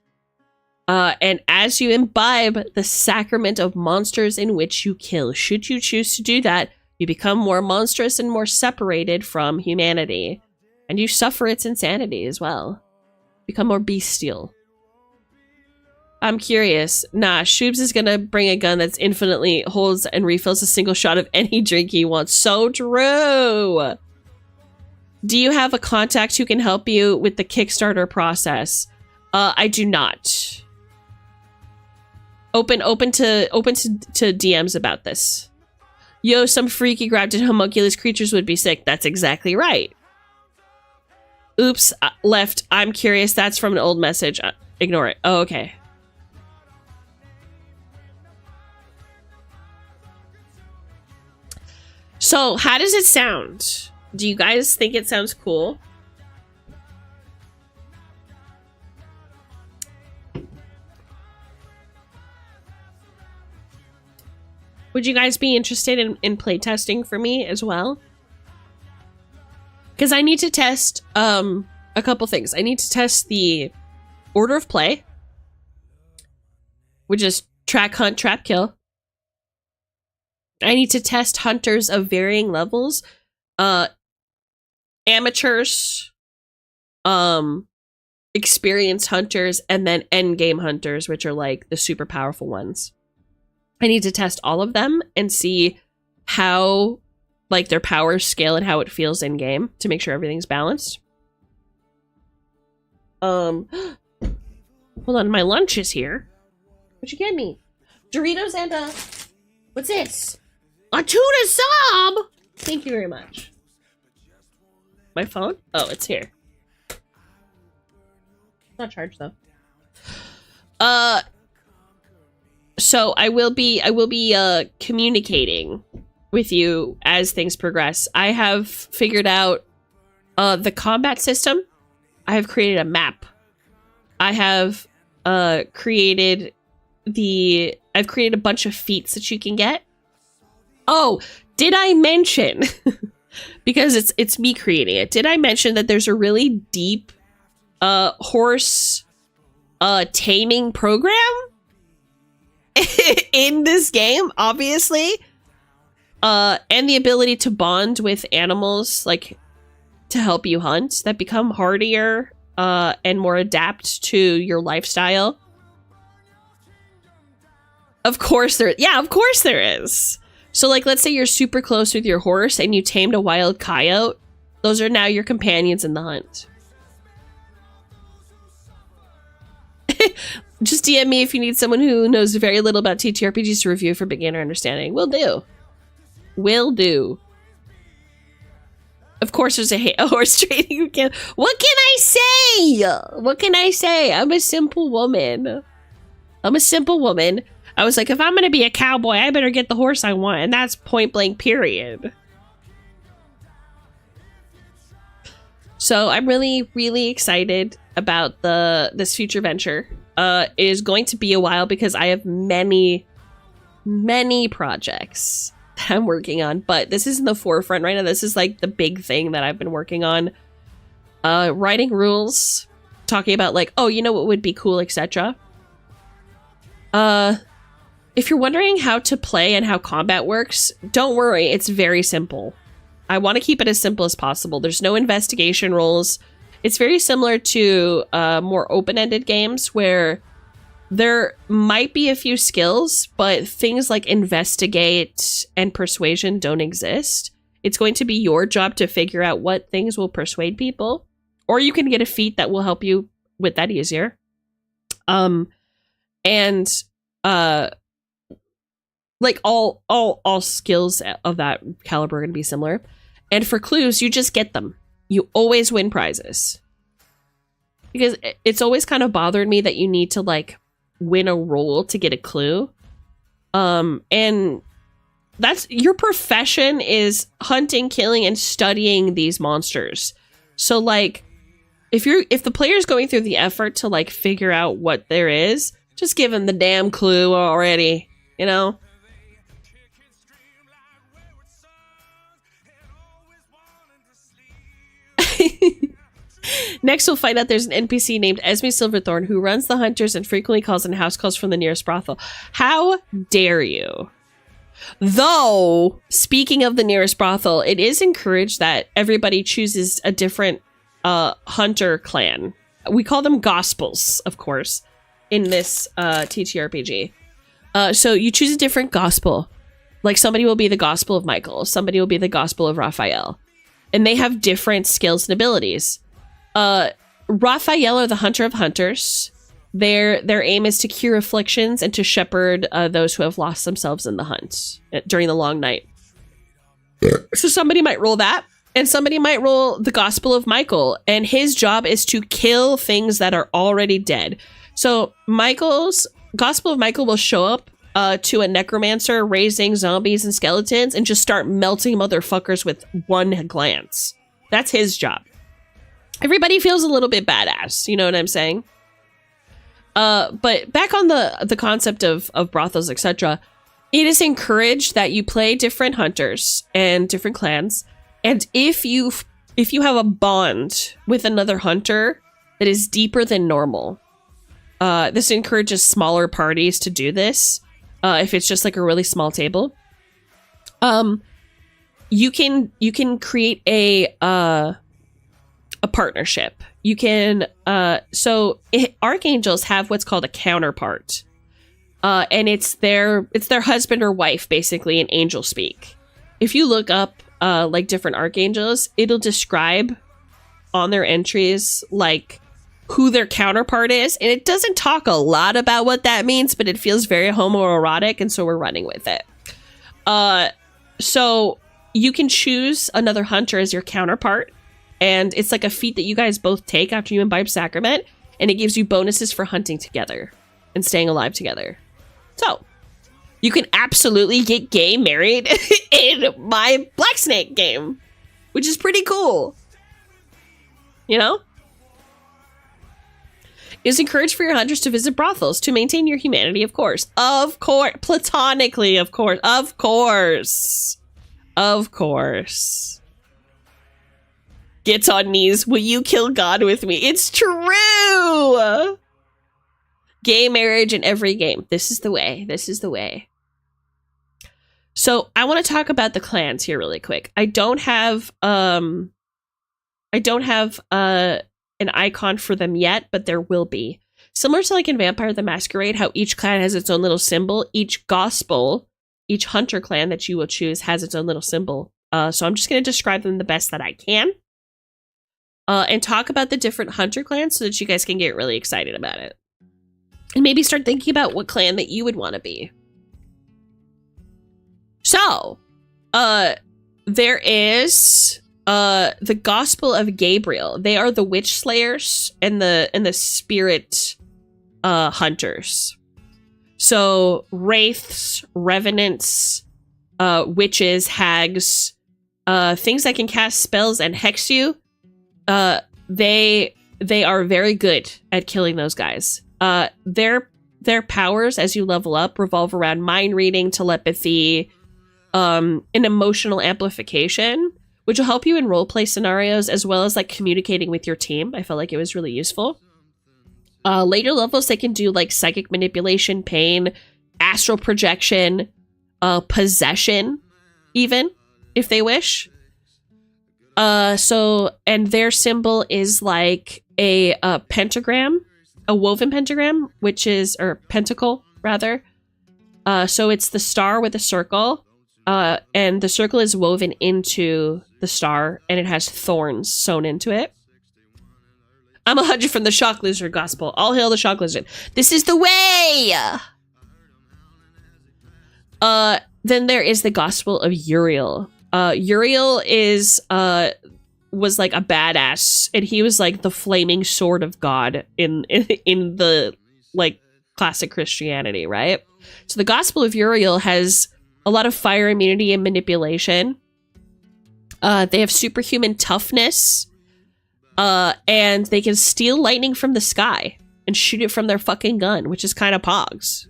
And as you imbibe the sacrament of monsters in which you kill, should you choose to do that, you become more monstrous and more separated from humanity. And you suffer its insanity as well. Become more bestial. I'm curious. Nah, Shoobs is gonna bring a gun that's infinitely holds and refills a single shot of any drink he wants. So true! Do you have a contact who can help you with the Kickstarter process? I do not. Open to DMs about this. Yo, some freaky grabbed homunculus creatures would be sick. That's exactly right. Oops, left. I'm curious. That's from an old message. Ignore it. Oh, okay. So, how does it sound? Do you guys think it sounds cool? Would you guys be interested in playtesting for me as well? Because I need to test a couple things. I need to test the order of play, which is track, hunt, trap, kill. I need to test hunters of varying levels. Amateurs, experienced hunters, and then endgame hunters, which are like the super powerful ones. I need to test all of them and see how like their powers scale and how it feels in game to make sure everything's balanced. Hold on, my lunch is here. What'd you get me? Doritos and what's this? A tuna sub! Thank you very much. My phone? Oh, it's here. It's not charged though. So I will be communicating with you as things progress. I have figured out the combat system. I have created a map. I have created a bunch of feats that you can get. Oh, did I mention because it's me creating it. Did I mention that there's a really deep horse taming program in this game, obviously? And the ability to bond with animals, like, to help you hunt, that become hardier and more adapt to your lifestyle. Of course there is. So, like, let's say you're super close with your horse and you tamed a wild coyote. Those are now your companions in the hunt. Just DM me if you need someone who knows very little about TTRPGs to review for beginner understanding. Will do. Will do. Of course there's a horse trading again. What can I say? What can I say? I'm a simple woman. I was like, if I'm gonna be a cowboy, I better get the horse I want, and that's point blank, period. So I'm really, really excited about this future venture. It is going to be a while because I have many projects that I'm working on, but this is in the forefront right now. This is like the big thing that I've been working on. Writing rules, talking about like, oh, you know what would be cool, etc. if you're wondering how to play and how combat works, don't worry, it's very simple. I want to keep it as simple as possible. There's no investigation rolls. It's very similar to more open-ended games where there might be a few skills, but things like investigate and persuasion don't exist. It's going to be your job to figure out what things will persuade people, or you can get a feat that will help you with that easier. Like all skills of that caliber are going to be similar. And for clues, you just get them. You always win prizes. Because it's always kind of bothered me that you need to like win a roll to get a clue. And that's your profession is hunting, killing, and studying these monsters. So like if the player's going through the effort to like figure out what there is, just give them the damn clue already, you know? Next, we'll find out there's an NPC named Esme Silverthorn who runs the hunters and frequently calls in house calls from the nearest brothel. How dare you? Though, speaking of the nearest brothel, it is encouraged that everybody chooses a different hunter clan. We call them gospels, of course, in this TTRPG. So you choose a different gospel. Like somebody will be the gospel of Michael, somebody will be the gospel of Raphael. And they have different skills and abilities. Raphael are the hunter of hunters. Their aim is to cure afflictions and to shepherd those who have lost themselves in the hunt during the long night. So somebody might roll that, and somebody might roll the Gospel of Michael, and his job is to kill things that are already dead. So Michael's Gospel of Michael will show up to a necromancer raising zombies and skeletons and just start melting motherfuckers with one glance. That's his job. Everybody feels a little bit badass, you know what I'm saying? But back on the concept of brothels, etc., it is encouraged that you play different hunters and different clans, and if you have a bond with another hunter that is deeper than normal, this encourages smaller parties to do this. If it's just like a really small table, you can create a partnership. You can archangels have what's called a counterpart, and it's their husband or wife, basically, in angel speak. If you look up like different archangels, it'll describe on their entries like who their counterpart is, and it doesn't talk a lot about what that means, but it feels very homoerotic, and so we're running with it. So you can choose another hunter as your counterpart. And it's like a feat that you guys both take after you imbibe sacrament, and it gives you bonuses for hunting together and staying alive together. So, you can absolutely get gay married in my Black Snake game, which is pretty cool. You know? It is encouraged for your hunters to visit brothels to maintain your humanity, of course. Of course. Platonically, of course. Of course. Of course. Gets on knees. Will you kill God with me? It's true. Gay marriage in every game. This is the way. This is the way. So I want to talk about the clans here really quick. I don't have an icon for them yet, but there will be. Similar to like in Vampire the Masquerade, how each clan has its own little symbol. Each gospel, each hunter clan that you will choose has its own little symbol. So I'm just going to describe them the best that I can. And talk about the different hunter clans so that you guys can get really excited about it. And maybe start thinking about what clan that you would want to be. So, there is the Gospel of Gabriel. They are the witch slayers and the spirit hunters. So, wraiths, revenants, witches, hags, things that can cast spells and hex you. They are very good at killing those guys. Their powers as you level up revolve around mind reading, telepathy, and emotional amplification, which will help you in roleplay scenarios as well as like communicating with your team. I felt like it was really useful. Later levels, they can do like psychic manipulation, pain, astral projection, possession, even if they wish. And their symbol is like a pentagram, a woven pentagram, or pentacle rather. So it's the star with a circle, and the circle is woven into the star, and it has thorns sewn into it. I'm 100 from the Shock Lizard Gospel. All hail the Shock Lizard. This is the way! Then there is the Gospel of Uriel. Uriel was like a badass, and he was like the flaming sword of God in the like classic Christianity, right? So the Gospel of Uriel has a lot of fire immunity and manipulation. They have superhuman toughness. And they can steal lightning from the sky and shoot it from their fucking gun, which is kind of pogs.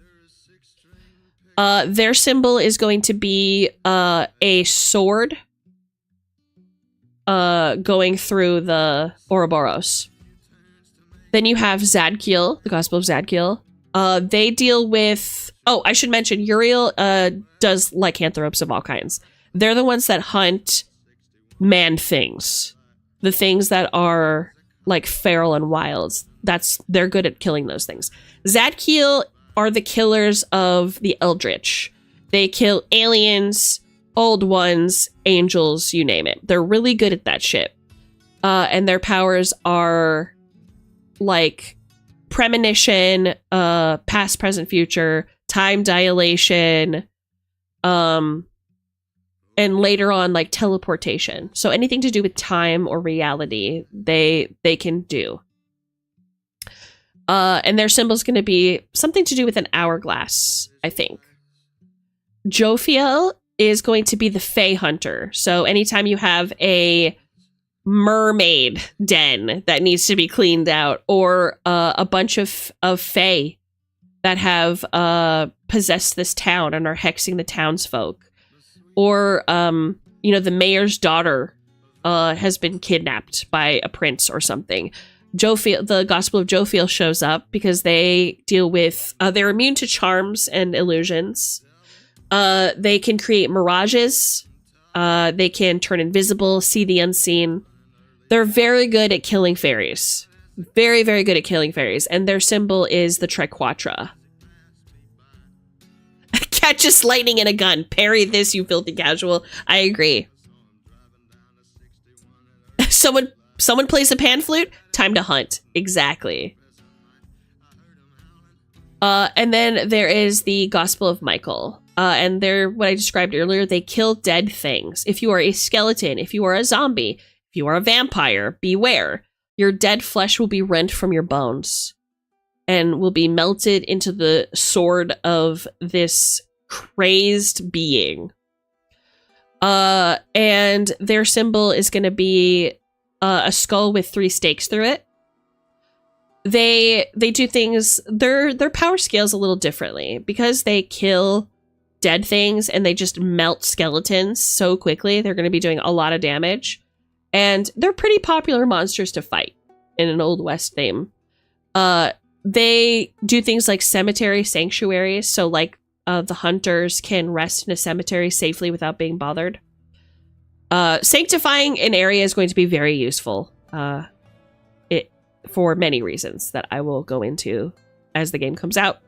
Their symbol is going to be a sword going through the Ouroboros. Then you have Zadkiel, the Gospel of Zadkiel. They deal with... Oh, I should mention, Uriel does lycanthropes of all kinds. They're the ones that hunt man things. The things that are like feral and wild. They're good at killing those things. Zadkiel are the killers of the Eldritch. They kill aliens, old ones, angels, you name it. They're really good at that shit. And their powers are like premonition, past, present, future, time dilation, and later on, like teleportation. So anything to do with time or reality, they can do. And their symbol is going to be something to do with an hourglass, I think. Jophiel is going to be the Fae Hunter. So anytime you have a mermaid den that needs to be cleaned out, or a bunch of Fae that have possessed this town and are hexing the townsfolk, or, the mayor's daughter has been kidnapped by a prince or something. The Gospel of Jophiel shows up because they deal with... they're immune to charms and illusions. They can create mirages. They can turn invisible, see the unseen. They're very good at killing fairies. Very, very good at killing fairies. And their symbol is the Triquetra. Catch us lightning in a gun. Parry this, you filthy casual. I agree. Someone plays a pan flute. Time to hunt. Exactly. And then there is the Gospel of Michael. And they're what I described earlier. They kill dead things. If you are a skeleton, if you are a zombie, if you are a vampire, beware. Your dead flesh will be rent from your bones and will be melted into the sword of this crazed being. And their symbol is going to be a skull with 3 stakes through it. They do things, their power scales a little differently because they kill dead things and they just melt skeletons so quickly. They're going to be doing a lot of damage, and they're pretty popular monsters to fight in an Old West theme. They do things like cemetery sanctuaries, so like the hunters can rest in a cemetery safely without being bothered. Sanctifying an area is going to be very useful for many reasons that I will go into as the game comes out.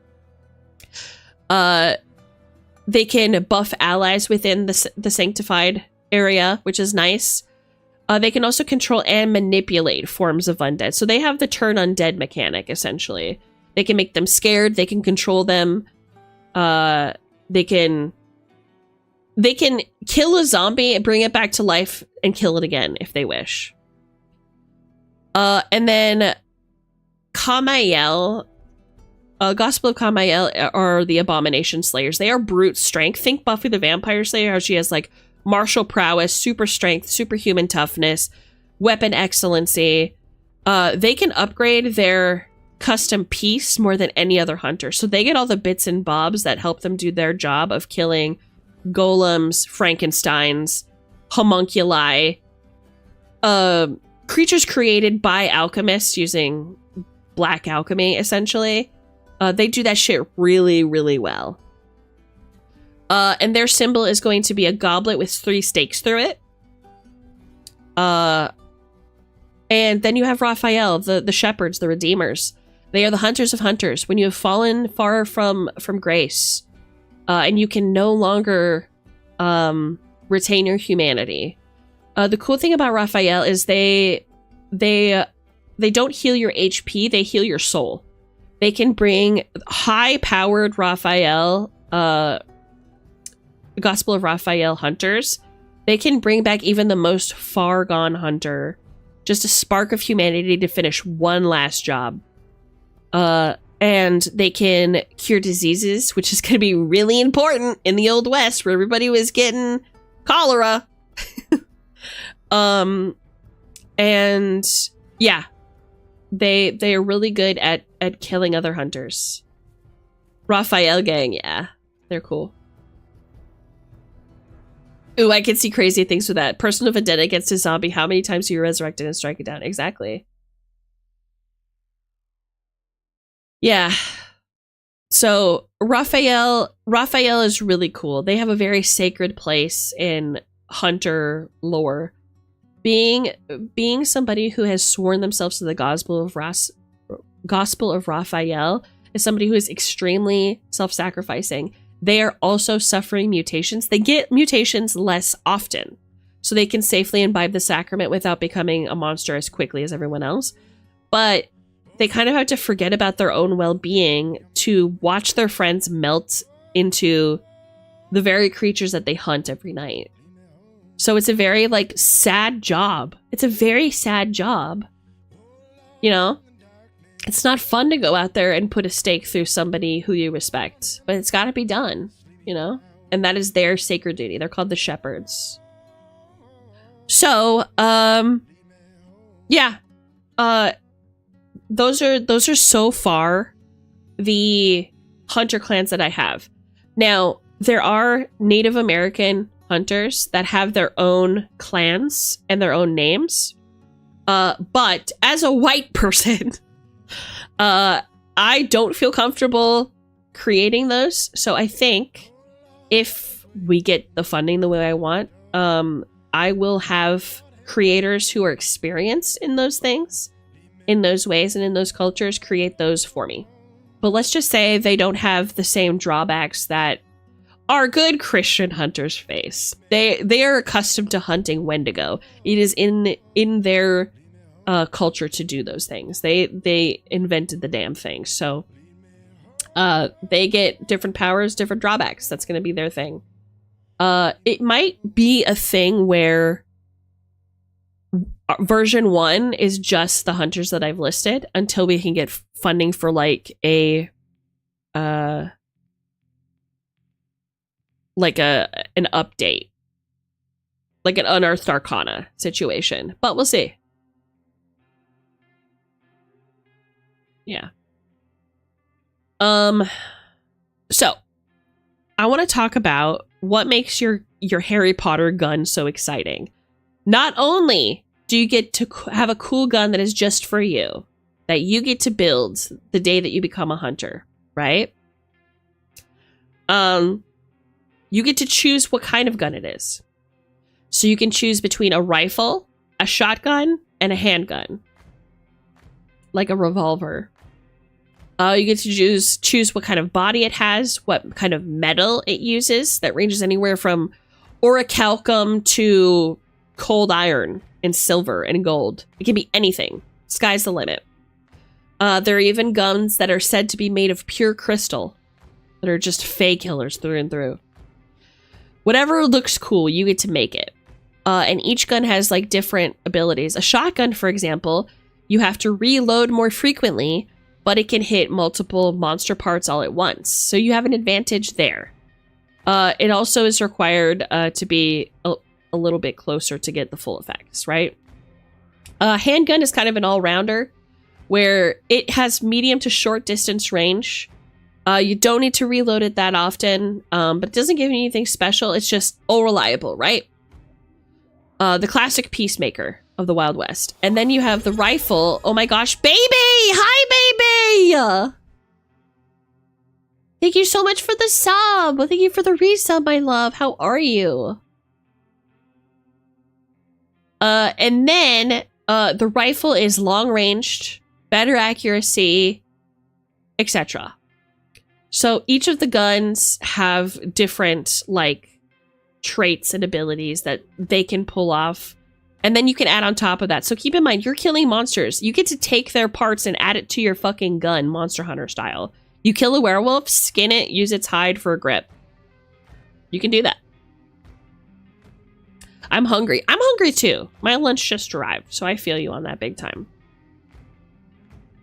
They can buff allies within the sanctified area, which is nice. They can also control and manipulate forms of undead. So they have the turn undead mechanic, essentially. They can make them scared. They can control them. They can kill a zombie and bring it back to life and kill it again if they wish. And then Kamael, Gospel of Kamael are the Abomination Slayers. They are brute strength. Think Buffy the Vampire Slayer, how she has like martial prowess, super strength, superhuman toughness, weapon excellency. They can upgrade their custom piece more than any other hunter. So they get all the bits and bobs that help them do their job of killing golems, Frankensteins, homunculi, creatures created by alchemists using black alchemy, essentially. They do that shit really, really well. And their symbol is going to be a goblet with 3 stakes through it. And then you have Raphael, the shepherds, the redeemers. They are the hunters of hunters. When you have fallen far from grace, and you can no longer retain your humanity. The cool thing about Raphael is they don't heal your HP, they heal your soul. They can bring high-powered Raphael, Gospel of Raphael hunters. They can bring back even the most far-gone hunter. Just a spark of humanity to finish one last job. And they can cure diseases, which is going to be really important in the Old West where everybody was getting cholera. And yeah, they are really good at killing other hunters. Raphael gang, yeah, they're cool. Ooh, I can see crazy things with that. Person of a vendetta against a zombie. How many times do you resurrect it and strike it down? Exactly. Yeah. So Raphael is really cool. They have a very sacred place in hunter lore. Being somebody who has sworn themselves to the Gospel of Raphael is somebody who is extremely self-sacrificing. They are also suffering mutations. They get mutations less often, so they can safely imbibe the sacrament without becoming a monster as quickly as everyone else. But they kind of have to forget about their own well-being to watch their friends melt into the very creatures that they hunt every night. So it's a very, like, sad job. It's a very sad job. You know? It's not fun to go out there and put a stake through somebody who you respect, but it's got to be done, you know? And that is their sacred duty. They're called the shepherds. So, yeah. Those are so far the hunter clans that I have. Now, there are Native American hunters that have their own clans and their own names. But as a white person, I don't feel comfortable creating those. So I think if we get the funding the way I want, I will have creators who are experienced in those things, in those ways and in those cultures, create those for me. But let's just say they don't have the same drawbacks that our good Christian hunters face. They are accustomed to hunting Wendigo. It is in their culture to do those things. They invented the damn thing. So they get different powers, different drawbacks. That's going to be their thing. It might be a thing where version 1 is just the hunters that I've listed until we can get funding for like an update, like an Unearthed Arcana situation, but we'll see. Yeah. So I want to talk about what makes your Harry Potter gun so exciting. Not only do you get to have a cool gun that is just for you, that you get to build the day that you become a hunter, right? You get to choose what kind of gun it is. So you can choose between a rifle, a shotgun, and a handgun. Like a revolver. You get to choose what kind of body it has, what kind of metal it uses. That ranges anywhere from orichalcum to cold iron and silver and gold. It can be anything. Sky's the limit. There are even guns that are said to be made of pure crystal. That are just fey killers through and through. Whatever looks cool, you get to make it. And each gun has like different abilities. A shotgun, for example, you have to reload more frequently, but it can hit multiple monster parts all at once. So you have an advantage there. It also is required to be a little bit closer to get the full effects, right? Handgun is kind of an all-rounder, where it has medium to short distance range. You don't need to reload it that often, but it doesn't give you anything special. It's just all reliable, right? The classic Peacemaker of the Wild West. And then you have the rifle. Oh my gosh, baby! Hi, baby! Thank you so much for the sub. Thank you for the resub, my love. How are you? And then the rifle is long ranged, better accuracy, etc. So each of the guns have different like traits and abilities that they can pull off. And then you can add on top of that. So keep in mind, you're killing monsters. You get to take their parts and add it to your fucking gun, Monster Hunter style. You kill a werewolf, skin it, use its hide for a grip. You can do that. I'm hungry. I'm hungry too. My lunch just arrived, so I feel you on that big time.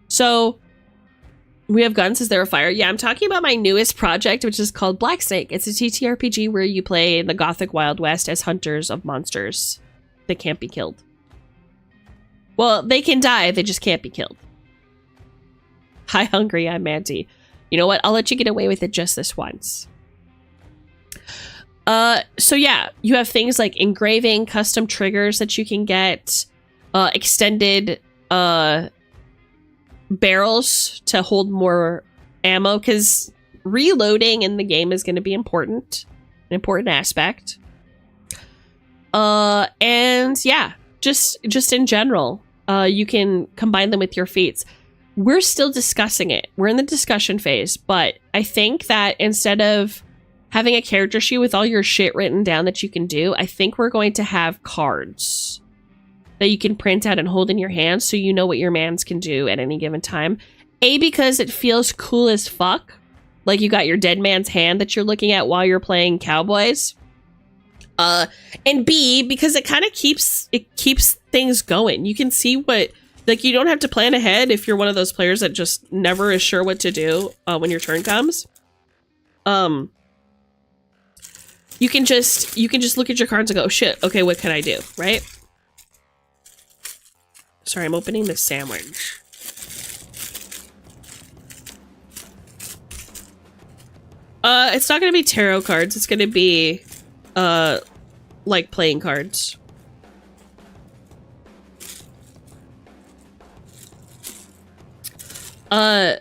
So, we have guns. Is there a fire? Yeah, I'm talking about my newest project, which is called Black Snake. It's a TTRPG where you play in the Gothic Wild West as hunters of monsters that can't be killed. Well, they can die, they just can't be killed. Hi, hungry. I'm Mandy. You know what? I'll let you get away with it just this once. So yeah, you have things like engraving, custom triggers that you can get, extended barrels to hold more ammo, because reloading in the game is going to be important, an important aspect. And yeah, just in general, you can combine them with your feats. We're still discussing it. We're in the discussion phase, but I think that instead of having a character sheet with all your shit written down that you can do, I think we're going to have cards that you can print out and hold in your hand so you know what your mans can do at any given time. A, because it feels cool as fuck. Like you got your dead man's hand that you're looking at while you're playing Cowboys. And B, because it kind of keeps things going. You can see what, like, you don't have to plan ahead if you're one of those players that just never is sure what to do when your turn comes. You can just look at your cards and go, oh, shit, okay, what can I do, right? Sorry, I'm opening this sandwich. It's not gonna be tarot cards, it's gonna be like playing cards. Oh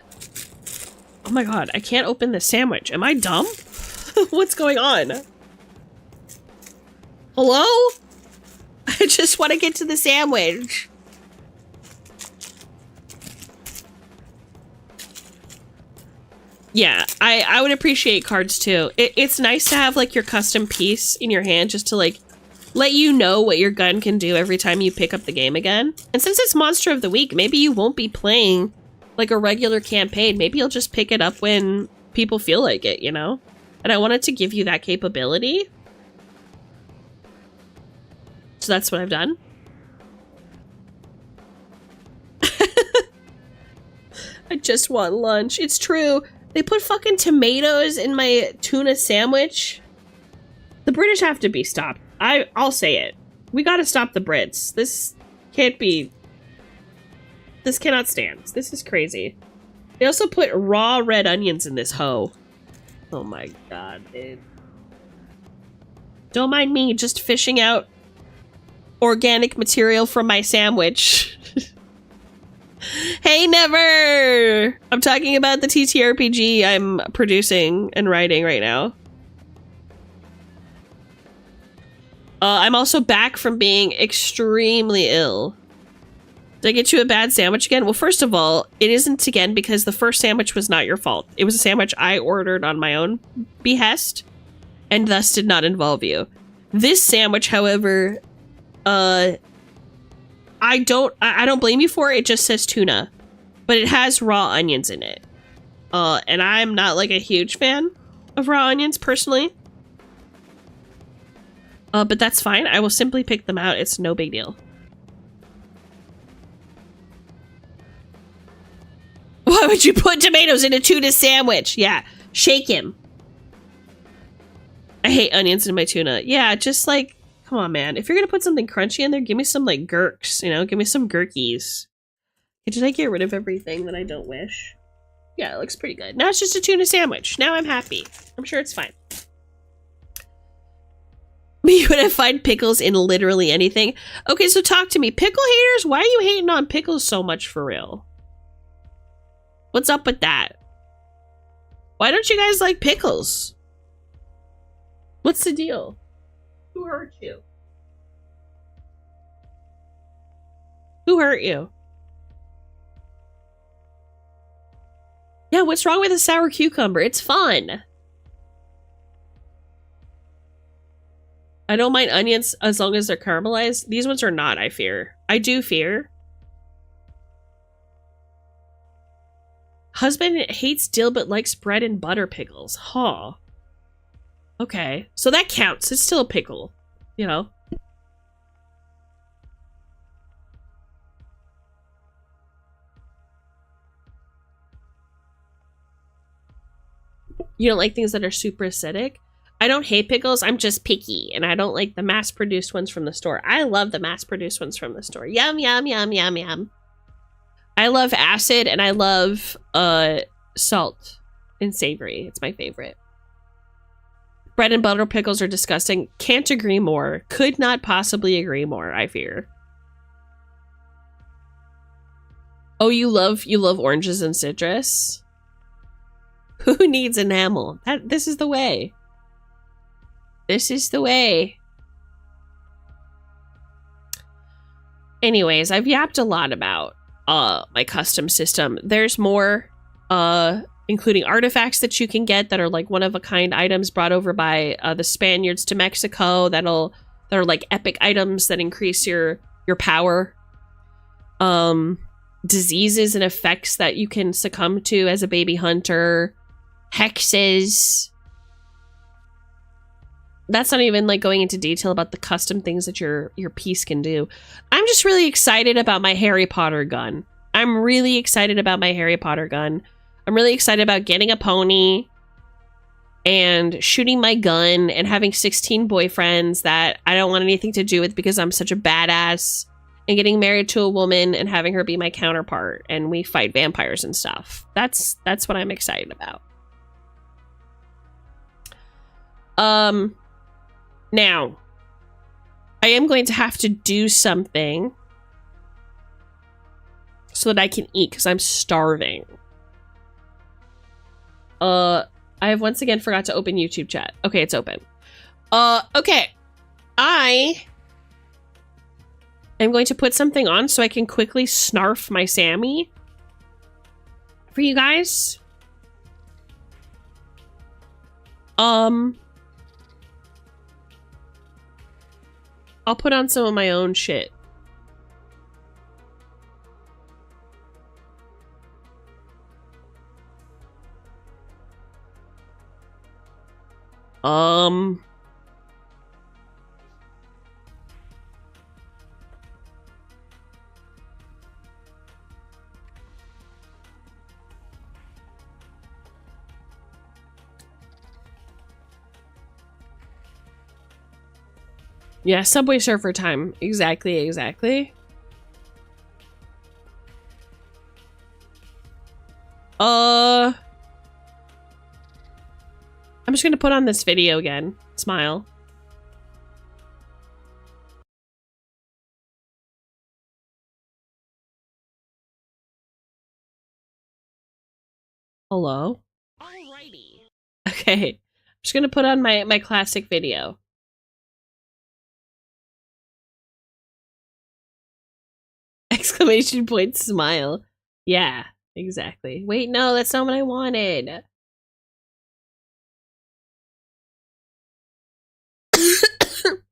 my god, I can't open the sandwich. Am I dumb? What's going on? Hello? I just want to get to the sandwich. Yeah, I would appreciate cards too. It's nice to have like your custom piece in your hand just to like let you know what your gun can do every time you pick up the game again. And since it's Monster of the Week, maybe you won't be playing like a regular campaign. Maybe you'll just pick it up when people feel like it, you know? And I wanted to give you that capability. So that's what I've done. I just want lunch. It's true. They put fucking tomatoes in my tuna sandwich. The British have to be stopped. I'll say it. We gotta stop the Brits. This can't be... This cannot stand. This is crazy. They also put raw red onions in this hoe. Oh my god, dude. Don't mind me just fishing out organic material from my sandwich. Hey, Never! I'm talking about the TTRPG I'm producing and writing right now. I'm also back from being extremely ill. Did I get you a bad sandwich again? Well, first of all, it isn't again because the first sandwich was not your fault. It was a sandwich I ordered on my own behest and thus did not involve you. This sandwich, however, I don't blame you for it. It just says tuna, but it has raw onions in it. And I'm not like a huge fan of raw onions personally. But that's fine. I will simply pick them out. It's no big deal. Why would you put tomatoes in a tuna sandwich? Yeah, shake him. I hate onions in my tuna. Yeah, just like, come on, man. If you're gonna put something crunchy in there, give me some like gherks, you know? Give me some gherkies. Did I get rid of everything that I don't wish? Yeah, it looks pretty good. Now it's just a tuna sandwich. Now I'm happy. I'm sure it's fine. You would find pickles in literally anything. Okay, so talk to me. Pickle haters, why are you hating on pickles so much for real? What's up with that? Why don't you guys like pickles? What's the deal? Who hurt you? Who hurt you? Yeah, what's wrong with a sour cucumber? It's fun. I don't mind onions as long as they're caramelized. These ones are not, I fear. I do fear. Husband hates dill but likes bread and butter pickles. Huh. Okay. So that counts. It's still a pickle. You know? You don't like things that are super acidic? I don't hate pickles. I'm just picky. And I don't like the mass-produced ones from the store. I love the mass-produced ones from the store. Yum, yum, yum, yum, yum. I love acid and I love salt and savory. It's my favorite. Bread and butter pickles are disgusting. Can't agree more. Could not possibly agree more, I fear. Oh, you love oranges and citrus? Who needs enamel? This is the way. This is the way. Anyways, I've yapped a lot about my custom system. There's more, including artifacts that you can get that are like one-of-a-kind items brought over by the Spaniards to Mexico that are like epic items that increase your power. Diseases and effects that you can succumb to as a baby hunter. Hexes. That's not even like going into detail about the custom things that your piece can do. I'm just really excited about my Harry Potter gun. I'm really excited about my Harry Potter gun. I'm really excited about getting a pony and shooting my gun and having 16 boyfriends that I don't want anything to do with because I'm such a badass, and getting married to a woman and having her be my counterpart and we fight vampires and stuff. That's what I'm excited about. Now, I am going to have to do something so that I can eat because I'm starving. I have once again forgot to open YouTube chat. Okay, it's open. Okay. I am going to put something on so I can quickly snarf my Sammy for you guys. I'll put on some of my own shit. Yeah, Subway Surfer time. Exactly. I'm just gonna put on this video again. Smile. Hello? Alrighty. Okay. I'm just gonna put on my classic video. Exclamation point smile. Yeah, exactly. Wait, no, that's not what I wanted.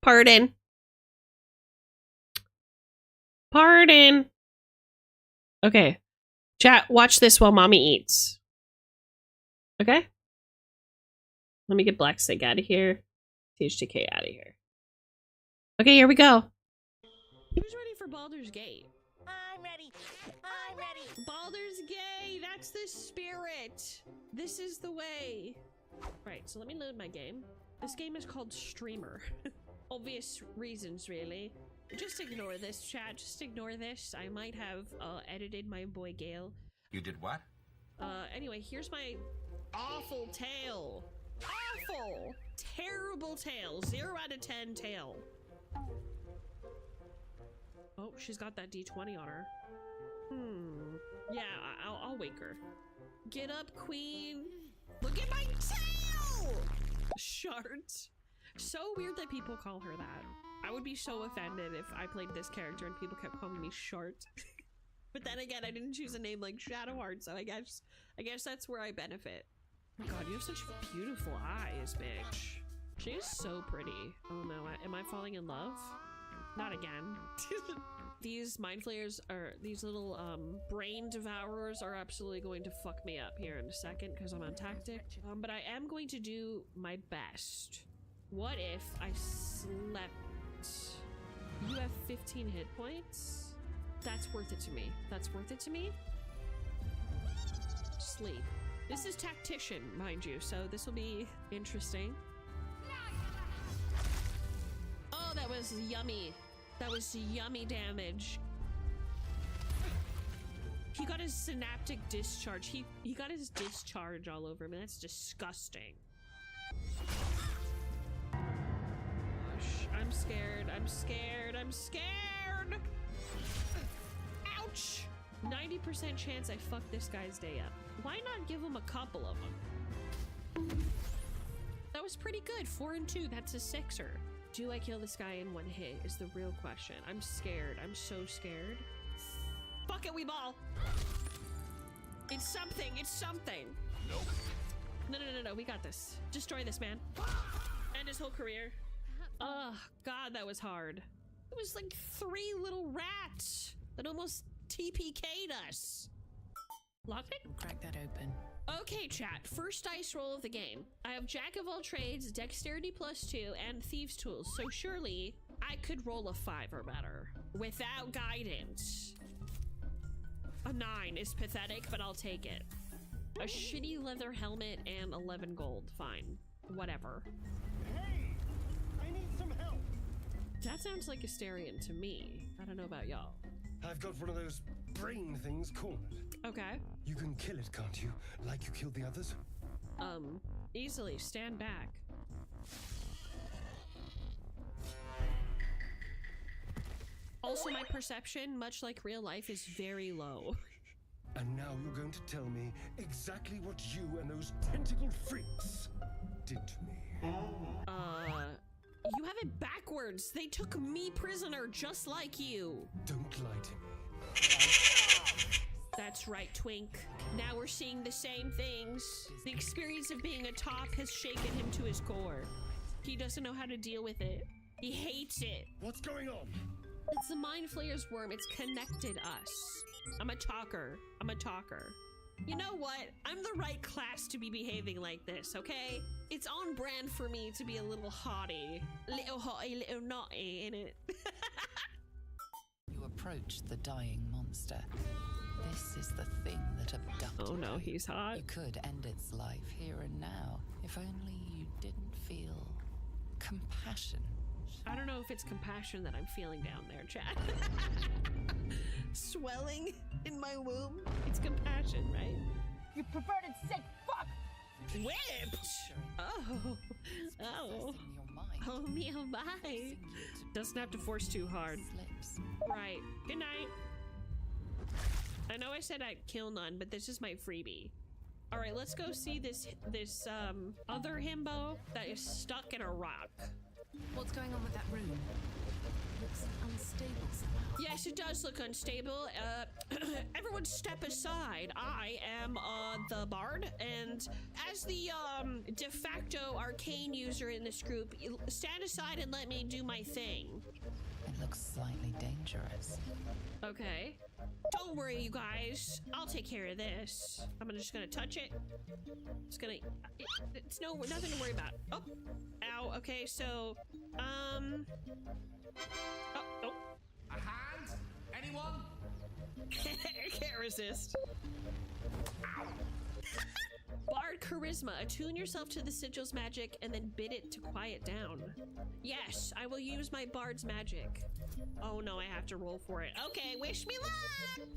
Pardon. Pardon. Okay. Chat, watch this while mommy eats. Okay? Let me get Black Snake out of here. THTK out of here. Okay, here we go. Who's ready for Baldur's Gate? I'm ready. I'm ready. Baldur's Gate! That's the spirit! This is the way. Right, so let me load my game. This game is called Streamer. Obvious reasons, really. Just ignore this, chat. Just ignore this. I might have edited my boy Gale. You did what? Anyway, here's my awful tale. Awful! Terrible tale. 0 out of 10 tale. Oh, she's got that D20 on her. Yeah, I'll wake her. Get up, queen. Look at my tail! Shart. So weird that people call her that. I would be so offended if I played this character and people kept calling me Shart. But then again, I didn't choose a name like Shadowheart, so I guess that's where I benefit. Oh my god, you have such beautiful eyes, bitch. She is so pretty. Oh no, am I falling in love? Not again. These mind flayers are, these little brain devourers are absolutely going to fuck me up here in a second because I'm on tactic. But I am going to do my best. What if I slept? You have 15 hit points? That's worth it to me. That's worth it to me. Sleep. This is tactician, mind you, so this will be interesting. Oh, that was yummy. That was yummy damage. He got his synaptic discharge. He got his discharge all over me. That's disgusting. Gosh, I'm scared. I'm scared. I'm scared. Ouch. 90% chance I fuck this guy's day up. Why not give him a couple of them? That was pretty good. 4 and 2. That's a 6er. Do I kill this guy in one hit is the real question. I'm scared. I'm so scared. Fuck it, we ball. It's something. It's something. Nope. No. We got this. Destroy this man. End his whole career. Oh, God, that was hard. It was like 3 little rats that almost TPK'd us. Lockpick? Crack that open. Okay, chat. First dice roll of the game. I have Jack of all trades, Dexterity +2, and Thieves' Tools, so surely I could roll a 5 or better without guidance. A 9 is pathetic, but I'll take it. A shitty leather helmet and 11 gold. Fine. Whatever. Hey! I need some help! That sounds like Asterion to me. I don't know about y'all. I've got one of those brain things cornered. Okay. You can kill it, can't you? Like you killed the others? Easily. Stand back. Also, my perception, much like real life, is very low. And now you're going to tell me exactly what you and those tentacled freaks did to me. You have it backwards. They took me prisoner just like you. Don't lie to me. That's right, Twink. Now we're seeing the same things. The experience of being a top has shaken him to his core. He doesn't know how to deal with it. He hates it. What's going on? It's the Mind Flayer's worm. It's connected us. I'm a talker. I'm a talker. You know what? I'm the right class to be behaving like this, okay? It's on brand for me to be a little haughty. Little haughty, little naughty, innit? You approach the dying monster. This is the thing that abducted Oh no, he's hot. You could end its life here and now, if only you didn't feel compassion. I don't know if it's compassion that I'm feeling down there, Chad. Swelling in my womb. It's compassion, right? You perverted sick fuck! Whipped! Oh. Oh. Possessing your mind. Oh me, oh my. Forcing you to Doesn't have to force too hard. slips. Right. Good night. I know I said I'd kill none, but this is my freebie. All right, let's go see this other himbo that is stuck in a rock. What's going on with that room? Looks unstable somehow. Yes, it does look unstable. Everyone step aside. I am the bard, and as the de facto arcane user in this group, stand aside and let me do my thing. It looks slightly dangerous. Okay. Don't worry, you guys. I'll take care of this. I'm just gonna touch it. It's nothing to worry about. Oh, ow. Okay, so, oh. A hand? Anyone? I can't resist. Bard Charisma. Attune yourself to the sigil's magic and then bid it to quiet down. Yes, I will use my bard's magic. Oh no, I have to roll for it. Okay, wish me luck!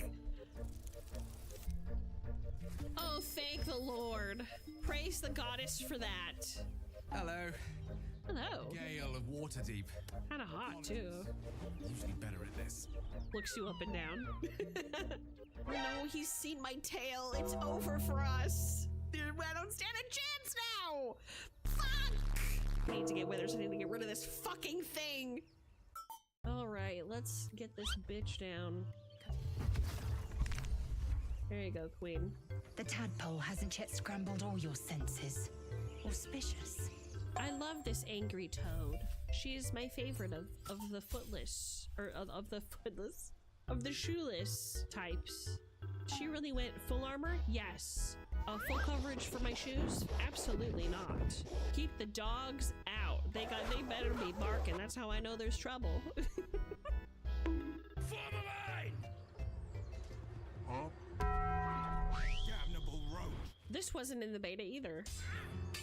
Oh, thank the Lord. Praise the goddess for that. Hello. Hello. Gale of Waterdeep. Kinda hot, too. Usually better at this. Looks you up and down. No, he's seen my tail. It's over for us. They're I don't stand a chance now. Fuck! I need to get withers. I need to get rid of this fucking thing. All right, let's get this bitch down. There you go, queen. The tadpole hasn't yet scrambled all your senses. Auspicious. I love this angry toad. She is my favorite of the footless, or of the shoeless types. She really went full armor? Yes. Full coverage for my shoes? Absolutely not. Keep the dogs out. They better be barking. That's how I know there's trouble. Form a line! Damnable rogue. This wasn't in the beta either.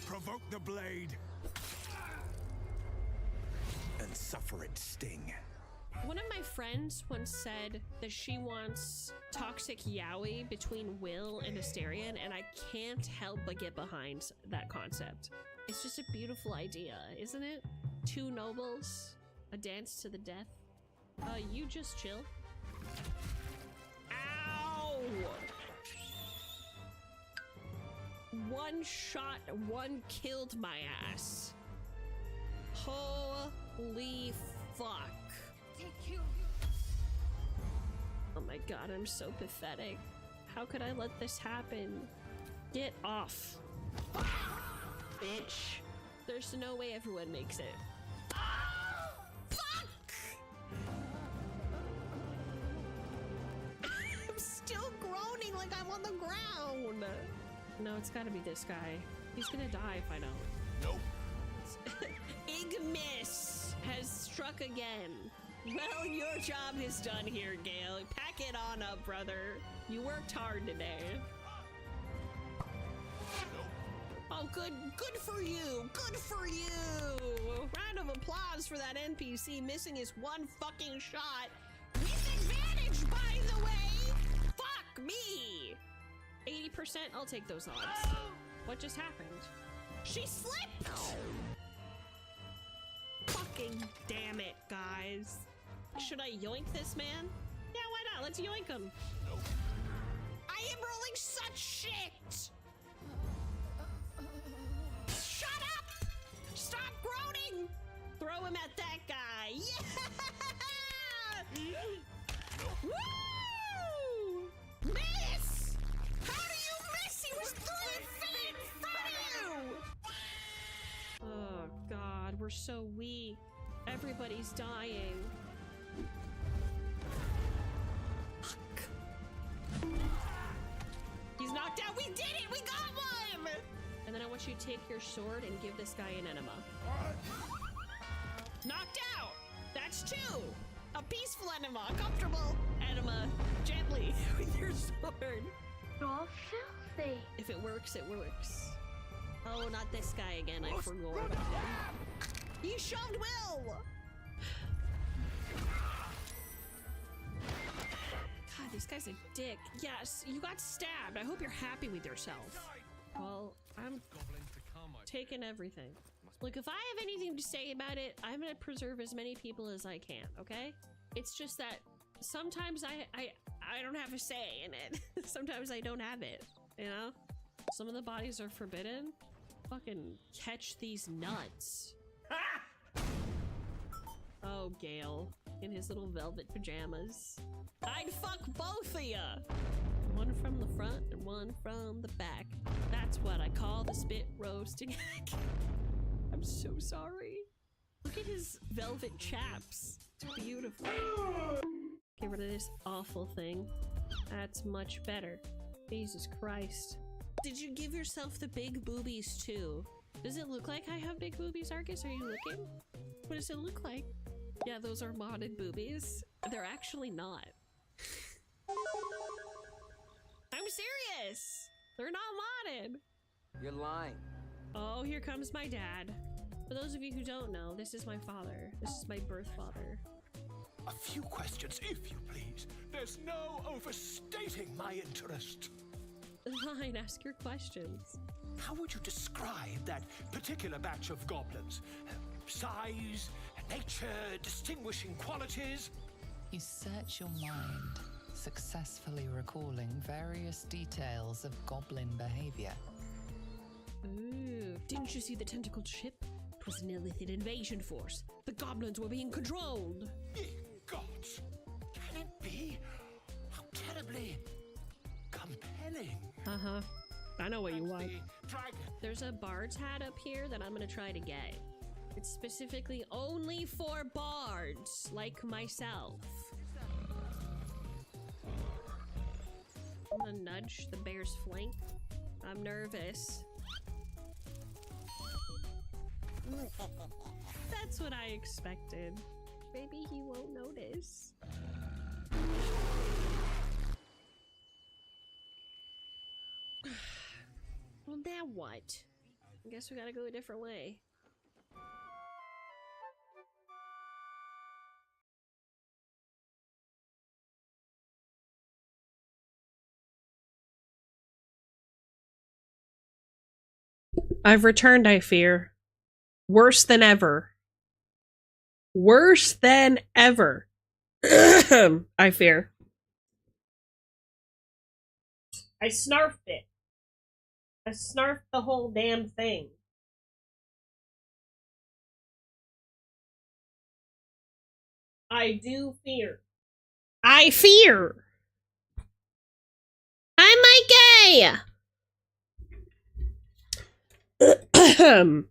Provoke the blade. And suffer its sting. One of my friends once said that she wants toxic yaoi between Will and Asterion, and I can't help but get behind that concept. It's just a beautiful idea, isn't it? Two nobles, a dance to the death. You just chill. Ow! One shot, one killed my ass. Holy fuck. Take you. Oh my god, I'm so pathetic. How could I let this happen? Get off. Bitch. There's no way everyone makes it. Fuck! I'm still groaning like I'm on the ground. No, it's gotta be this guy. He's gonna die if I don't. Nope. Ignis has struck again. Well, your job is done here, Gale. Pack it on up, brother. You worked hard today. Oh, good for you. Good for you. Round of applause for that NPC missing his one fucking shot. With advantage, by the way. Fuck me. 80%, I'll take those odds. What just happened? She slipped! Fucking damn it, guys. Should I yoink this man? Yeah, why not? Let's yoink him. Nope. I am rolling such shit! Shut up! Stop groaning! Throw him at that guy. Yeah! Nope. Woo! Miss! How do you miss? He was 3 feet in front of you! Oh god, we're so weak. Everybody's dying. Fuck. He's knocked out. We did it! We got one! And then I want you to take your sword and give this guy an enema. Knocked out! That's 2! A peaceful enema, a comfortable enema, gently with your sword. You're filthy. If it works, it works. Oh, not this guy again. I forgot about him. You shoved Will! God, this guy's a dick. Yes, you got stabbed. I hope you're happy with yourself. Well, I'm taking everything. Look, if I have anything to say about it, I'm gonna preserve as many people as I can, okay? It's just that sometimes I don't have a say in it. Sometimes I don't have it, you know? Some of the bodies are forbidden. Fucking catch these nuts. Oh, Gale. In his little velvet pajamas. I'd fuck both of ya! One from the front and one from the back. That's what I call the spit roasting. I'm so sorry. Look at his velvet chaps. It's beautiful. Get rid of this awful thing. That's much better. Jesus Christ. Did you give yourself the big boobies too? Does it look like I have big boobies, Argus? Are you looking? What does it look like? Yeah, those are modded boobies. They're actually not. I'm serious! They're not modded! You're lying. Oh, here comes my dad. For those of you who don't know, this is my father. This is my birth father. A few questions, if you please. There's no overstating my interest. Fine, ask your questions. How would you describe that particular batch of goblins? Size, nature, distinguishing qualities? You search your mind, successfully recalling various details of goblin behavior. Ooh, didn't you see the tentacled ship? It was an Illithid invasion force. The goblins were being controlled. Gods, can it be? How terribly compelling. Uh-huh. I know what you want. The dragon. There's a bard's hat up here that I'm gonna try to get. It's specifically only for bards, like myself. I'm gonna nudge the bear's flank. I'm nervous. That's what I expected. Maybe he won't notice. Well, now what? I guess we gotta go a different way. I've returned, I fear. Worse than ever. Worse than ever. I fear. I snarfed it. I snarfed the whole damn thing. I do fear. I fear. I'm my gay.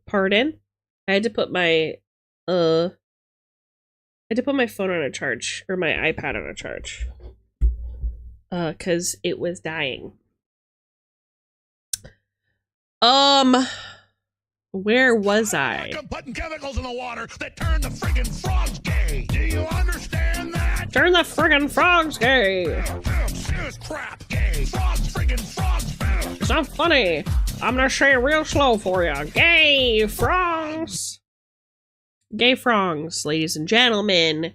Pardon? I had to put my phone on a charge, or my iPad on a charge. Cause it was dying. Where was I? Putting chemicals in the water that turn the friggin' frogs gay. Do you understand that? Turn the friggin' frogs gay. Serious crap. Gay. Frogs, friggin' frogs. It's not funny. I'm gonna say it real slow for you. Gay frogs. Gay frogs, ladies and gentlemen.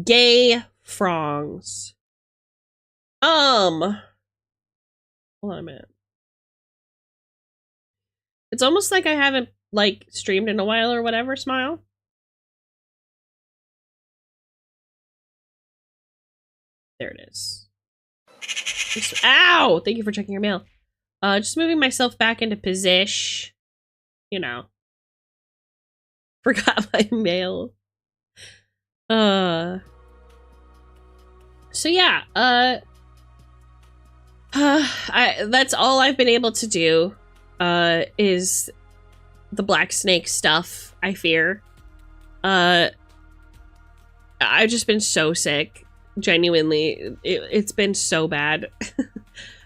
Gay frogs. Hold on a minute. It's almost like I haven't, like, streamed in a while or whatever, Smile. There it is. Ow! Thank you for checking your mail. Just moving myself back into position. You know. Forgot my mail. So yeah, that's all I've been able to do. Is the black snake stuff, I fear. I've just been so sick. Genuinely, it's been so bad.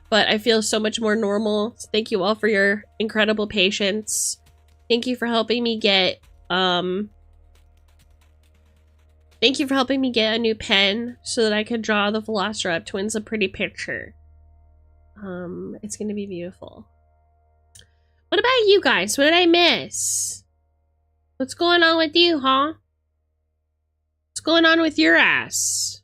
But I feel so much more normal. So thank you all for your incredible patience. Thank you for helping me get, thank you for helping me get a new pen so that I could draw the Velociraptor twins a pretty picture. It's gonna be beautiful. What about you guys? What did I miss? What's going on with you, huh? What's going on with your ass?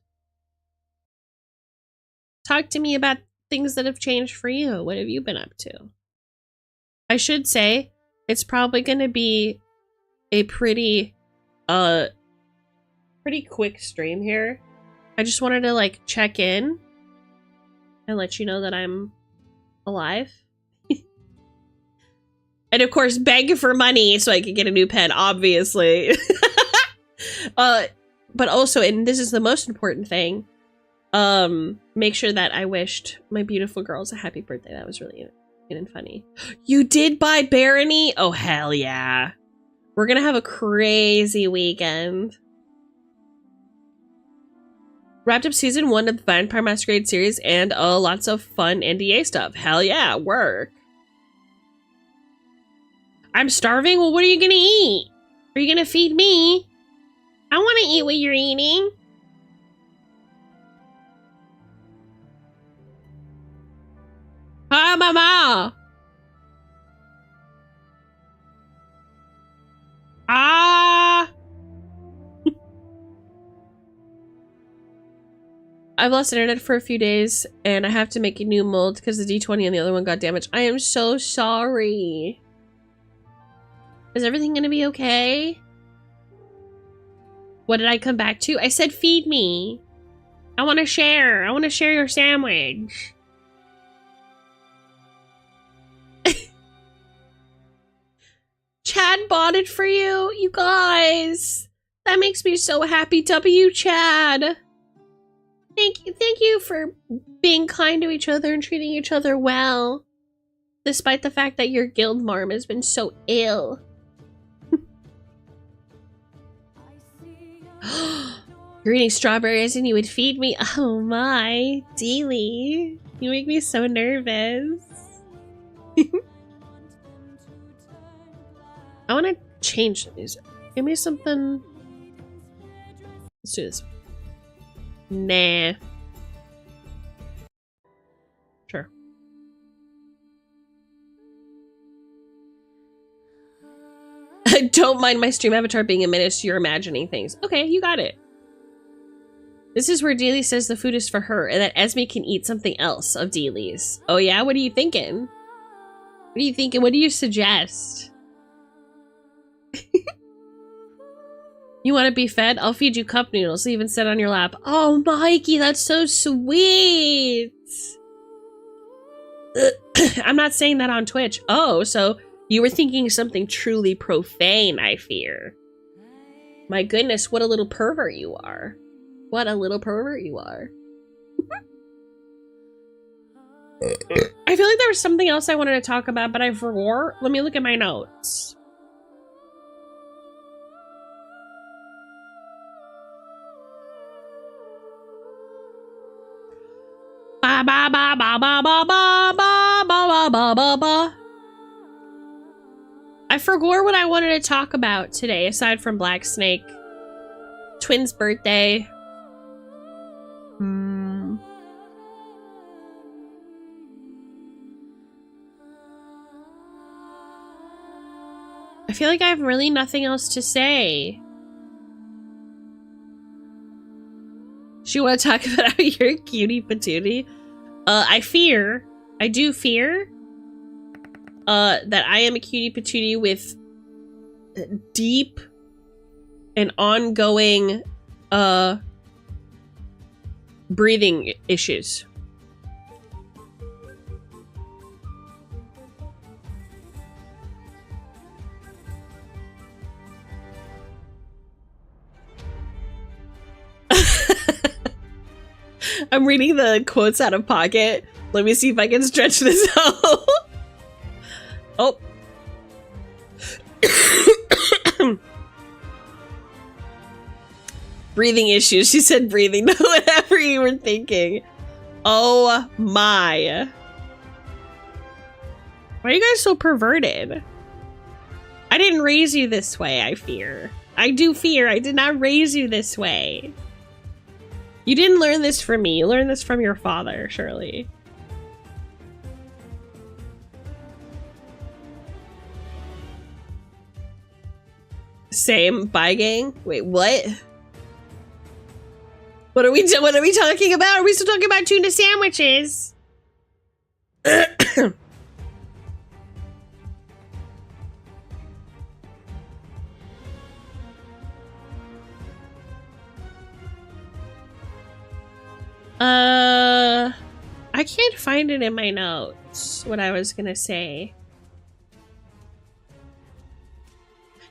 Talk to me about things that have changed for you. What have you been up to? I should say, it's probably gonna be a pretty quick stream here. I just wanted to, like, check in and let you know that I'm alive. And of course, beg for money so I can get a new pen, obviously. But also, and this is the most important thing, make sure that I wished my beautiful girls a happy birthday. That was really good and funny. You did buy Barony? Oh, hell yeah. We're gonna have a crazy weekend. Wrapped up season 1 of the Vampire Masquerade series and lots of fun NDA stuff. Hell yeah, work. I'm starving? Well, what are you gonna eat? Are you gonna feed me? I wanna eat what you're eating. Hi, mama. Ah. I've lost internet for a few days and I have to make a new mold because the D20 and the other one got damaged. I am so sorry. Is everything gonna be okay? What did I come back to? I said feed me. I want to share. I want to share your sandwich. Chad bought it for you? You guys, that makes me so happy. W, Chad. Thank you for being kind to each other and treating each other well, despite the fact that your guild marm has been so ill. You're eating strawberries and you would feed me? Oh my, Dealey. You make me so nervous. I want to change the music. Give me something. Let's do this. Nah. Sure. Don't mind my stream avatar being a menace. You're imagining things. Okay, you got it. This is where Dealey says the food is for her and that Esme can eat something else of Dealey's. Oh yeah? What are you thinking? What are you thinking? What do you suggest? You want to be fed? I'll feed you cup noodles. Leave and sit on your lap. Oh, Mikey, that's so sweet. I'm not saying that on Twitch. Oh, so you were thinking something truly profane, I fear. My goodness, what a little pervert you are. What a little pervert you are. I feel like there was something else I wanted to talk about, but I forgot. Let me look at my notes. Ba ba ba ba ba ba ba ba ba ba ba ba. I forgot what I wanted to talk about today, aside from Black Snake. Twin's birthday. I feel like I have really nothing else to say. Do you want to talk about how you're a cutie patootie? I do fear, that I am a cutie patootie with deep and ongoing, breathing issues. I'm reading the quotes out of Pocket. Let me see if I can stretch this out. Oh. Breathing issues. She said breathing. Whatever you were thinking. Oh my. Why are you guys so perverted? I didn't raise you this way, I fear. I do fear I did not raise you this way. You didn't learn this from me. You learned this from your father, surely. Same. Bye, gang. Wait, what? What are we talking about? Are we still talking about tuna sandwiches? I can't find it in my notes, what I was gonna say.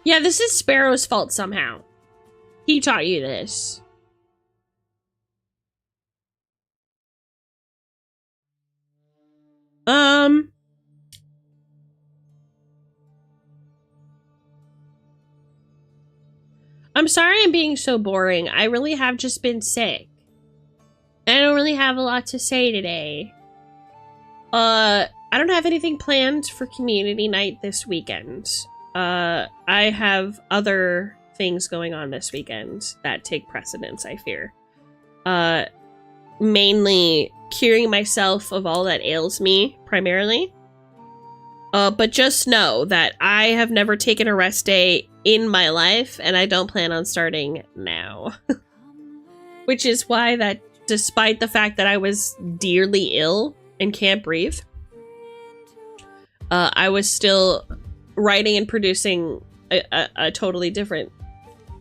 Yeah, this is Sparrow's fault somehow. He taught you this. I'm sorry I'm being so boring. I really have just been sick. I don't really have a lot to say today. I don't have anything planned for community night this weekend. I have other things going on this weekend that take precedence, I fear. Mainly curing myself of all that ails me, primarily. But just know that I have never taken a rest day in my life, and I don't plan on starting now. Which is why that, despite the fact that I was dearly ill and can't breathe, I was still writing and producing a totally different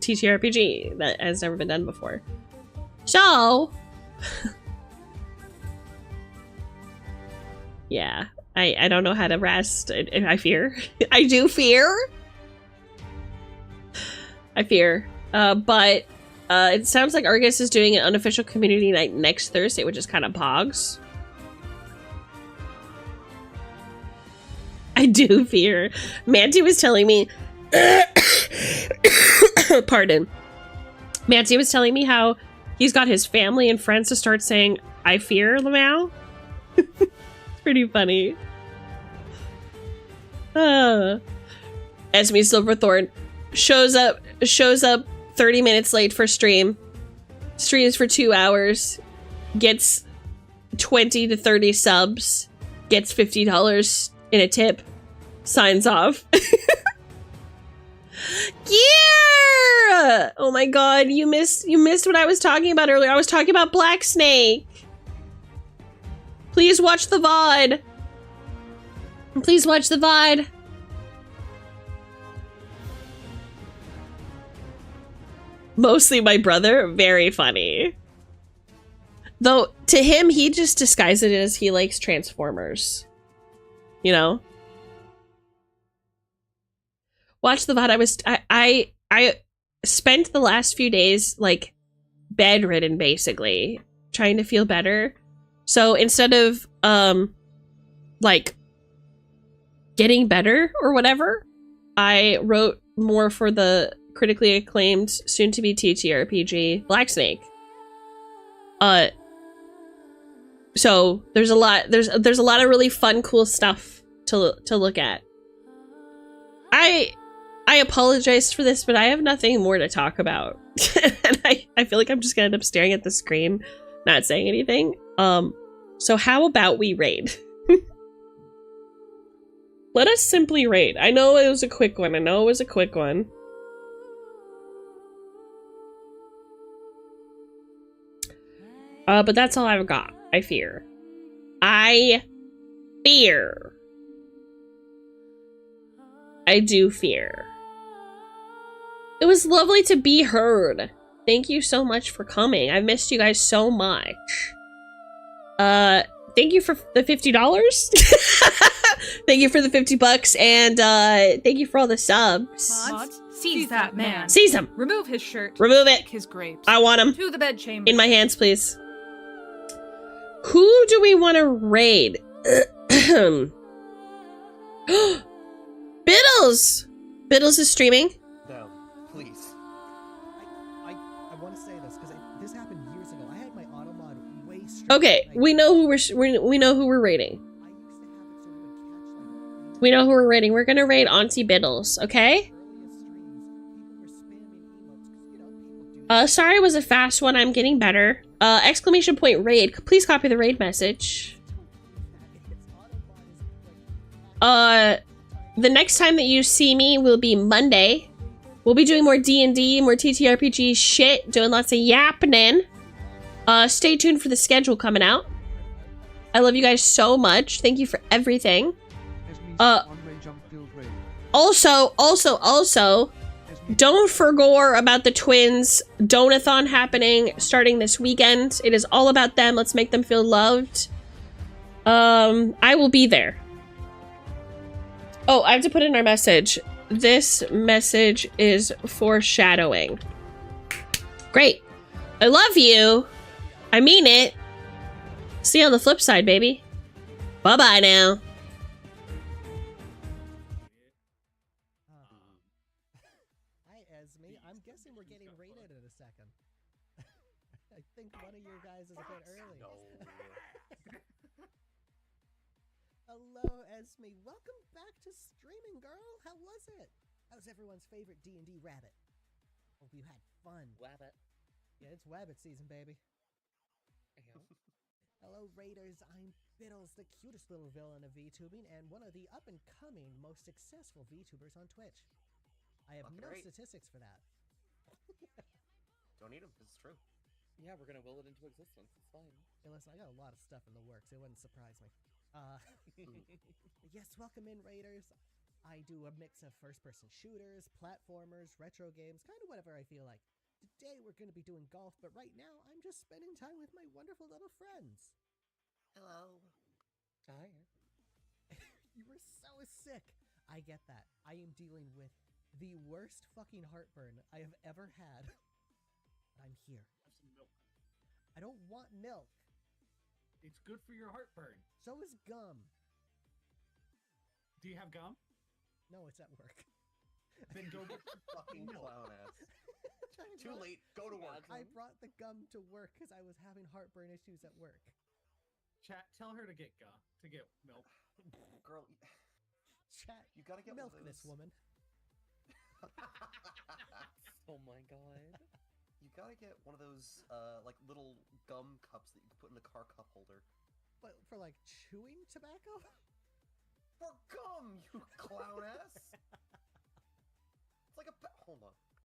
TTRPG that has never been done before. So, yeah, I don't know how to rest. I fear. I do fear I fear. But it sounds like Argus is doing an unofficial community night next Thursday, which is kind of pogs. I do fear. Manti was telling me... Pardon. Manti was telling me how he's got his family and friends to start saying, I fear Lamau. It's pretty funny. Esme Silverthorn shows up 30 minutes late for streams for 2 hours, gets 20 to 30 subs, gets $50 in a tip, signs off. Yeah! Oh my god, you missed what I was talking about earlier. I was talking about Black Snake. Please watch the VOD. Please watch the VOD. Mostly my brother. Very funny. Though, to him, he just disguises it as he likes Transformers. You know? Watch the VOD. I spent the last few days, like, bedridden, basically. Trying to feel better. So, instead of, like, getting better or whatever, I wrote more for the critically acclaimed, soon-to-be TTRPG, Black Snake. So there's a lot of really fun, cool stuff to look at. I apologize for this, but I have nothing more to talk about. And I feel like I'm just gonna end up staring at the screen, not saying anything. So how about we raid? Let us simply raid. I know it was a quick one. But that's all I've got. I fear. I do fear. It was lovely to be heard. Thank you so much for coming. I've missed you guys so much. Thank you for the $50. Thank you for the $50, and thank you for all the subs. Mods, seize that man. Seize him. Remove his shirt. Remove it. Take his grapes. I want him. To the bedchamber. In my hands, please. Who do we want to raid? Biddles! Biddles is streaming. No, please. I want to say this because this happened years ago. I had my automod way straight. Okay, we know who we know who we're raiding. I used to have it so it would catch like We know who we're raiding. We're gonna raid Auntie Biddles, okay? earliest streams. People were spamming emotes because people do. Sorry it was a fast one. I'm getting better. Exclamation point raid. Please copy the raid message. The next time that you see me will be Monday. We'll be doing more D&D, more TTRPG shit, doing lots of yapping. Stay tuned for the schedule coming out. I love you guys so much. Thank you for everything. Also, don't forget about the twins donathon happening starting this weekend. It is all about them. Let's make them feel loved. I will be there. Oh, I have to put in our message. This message is foreshadowing. Great. I love you. I mean it. See you on the flip side, baby. Bye-bye now. Hi, Esme. I'm guessing we're getting raided in a second. I think one of your guys is a bit early. Hello, Esme. Welcome back to streaming, girl. How was it? How's everyone's favorite D&D rabbit? Hope you had fun. Wabbit. Yeah, it's Wabbit season, baby. Hello, Raiders. I'm Biddles, the cutest little villain of VTubing, and one of the up-and-coming, most successful VTubers on Twitch. I have no statistics for that. Don't eat them, because it's true. Yeah, we're gonna will it into existence. It's fine. Hey, listen, I got a lot of stuff in the works. It wouldn't surprise me. Yes, welcome in, Raiders. I do a mix of first-person shooters, platformers, retro games, kind of whatever I feel like. Today we're going to be doing golf, but right now I'm just spending time with my wonderful little friends. Hello. Hi. You were so sick. I get that. I am dealing with the worst fucking heartburn I have ever had. But I'm here. Have some milk. I don't want milk. It's good for your heartburn. So is gum. Do you have gum? No, it's at work. Then go get some Fucking clown ass. Too late. Go to work. I brought the gum to work because I was having heartburn issues at work. Chat, tell her to get milk. Girl, Chat, you gotta get milk one of this those... woman. Oh my god. You gotta get one of those, like, little gum cups that you can put in the car cup holder. But for, like, chewing tobacco? For gum, you clown ass! It's like a... Hold on.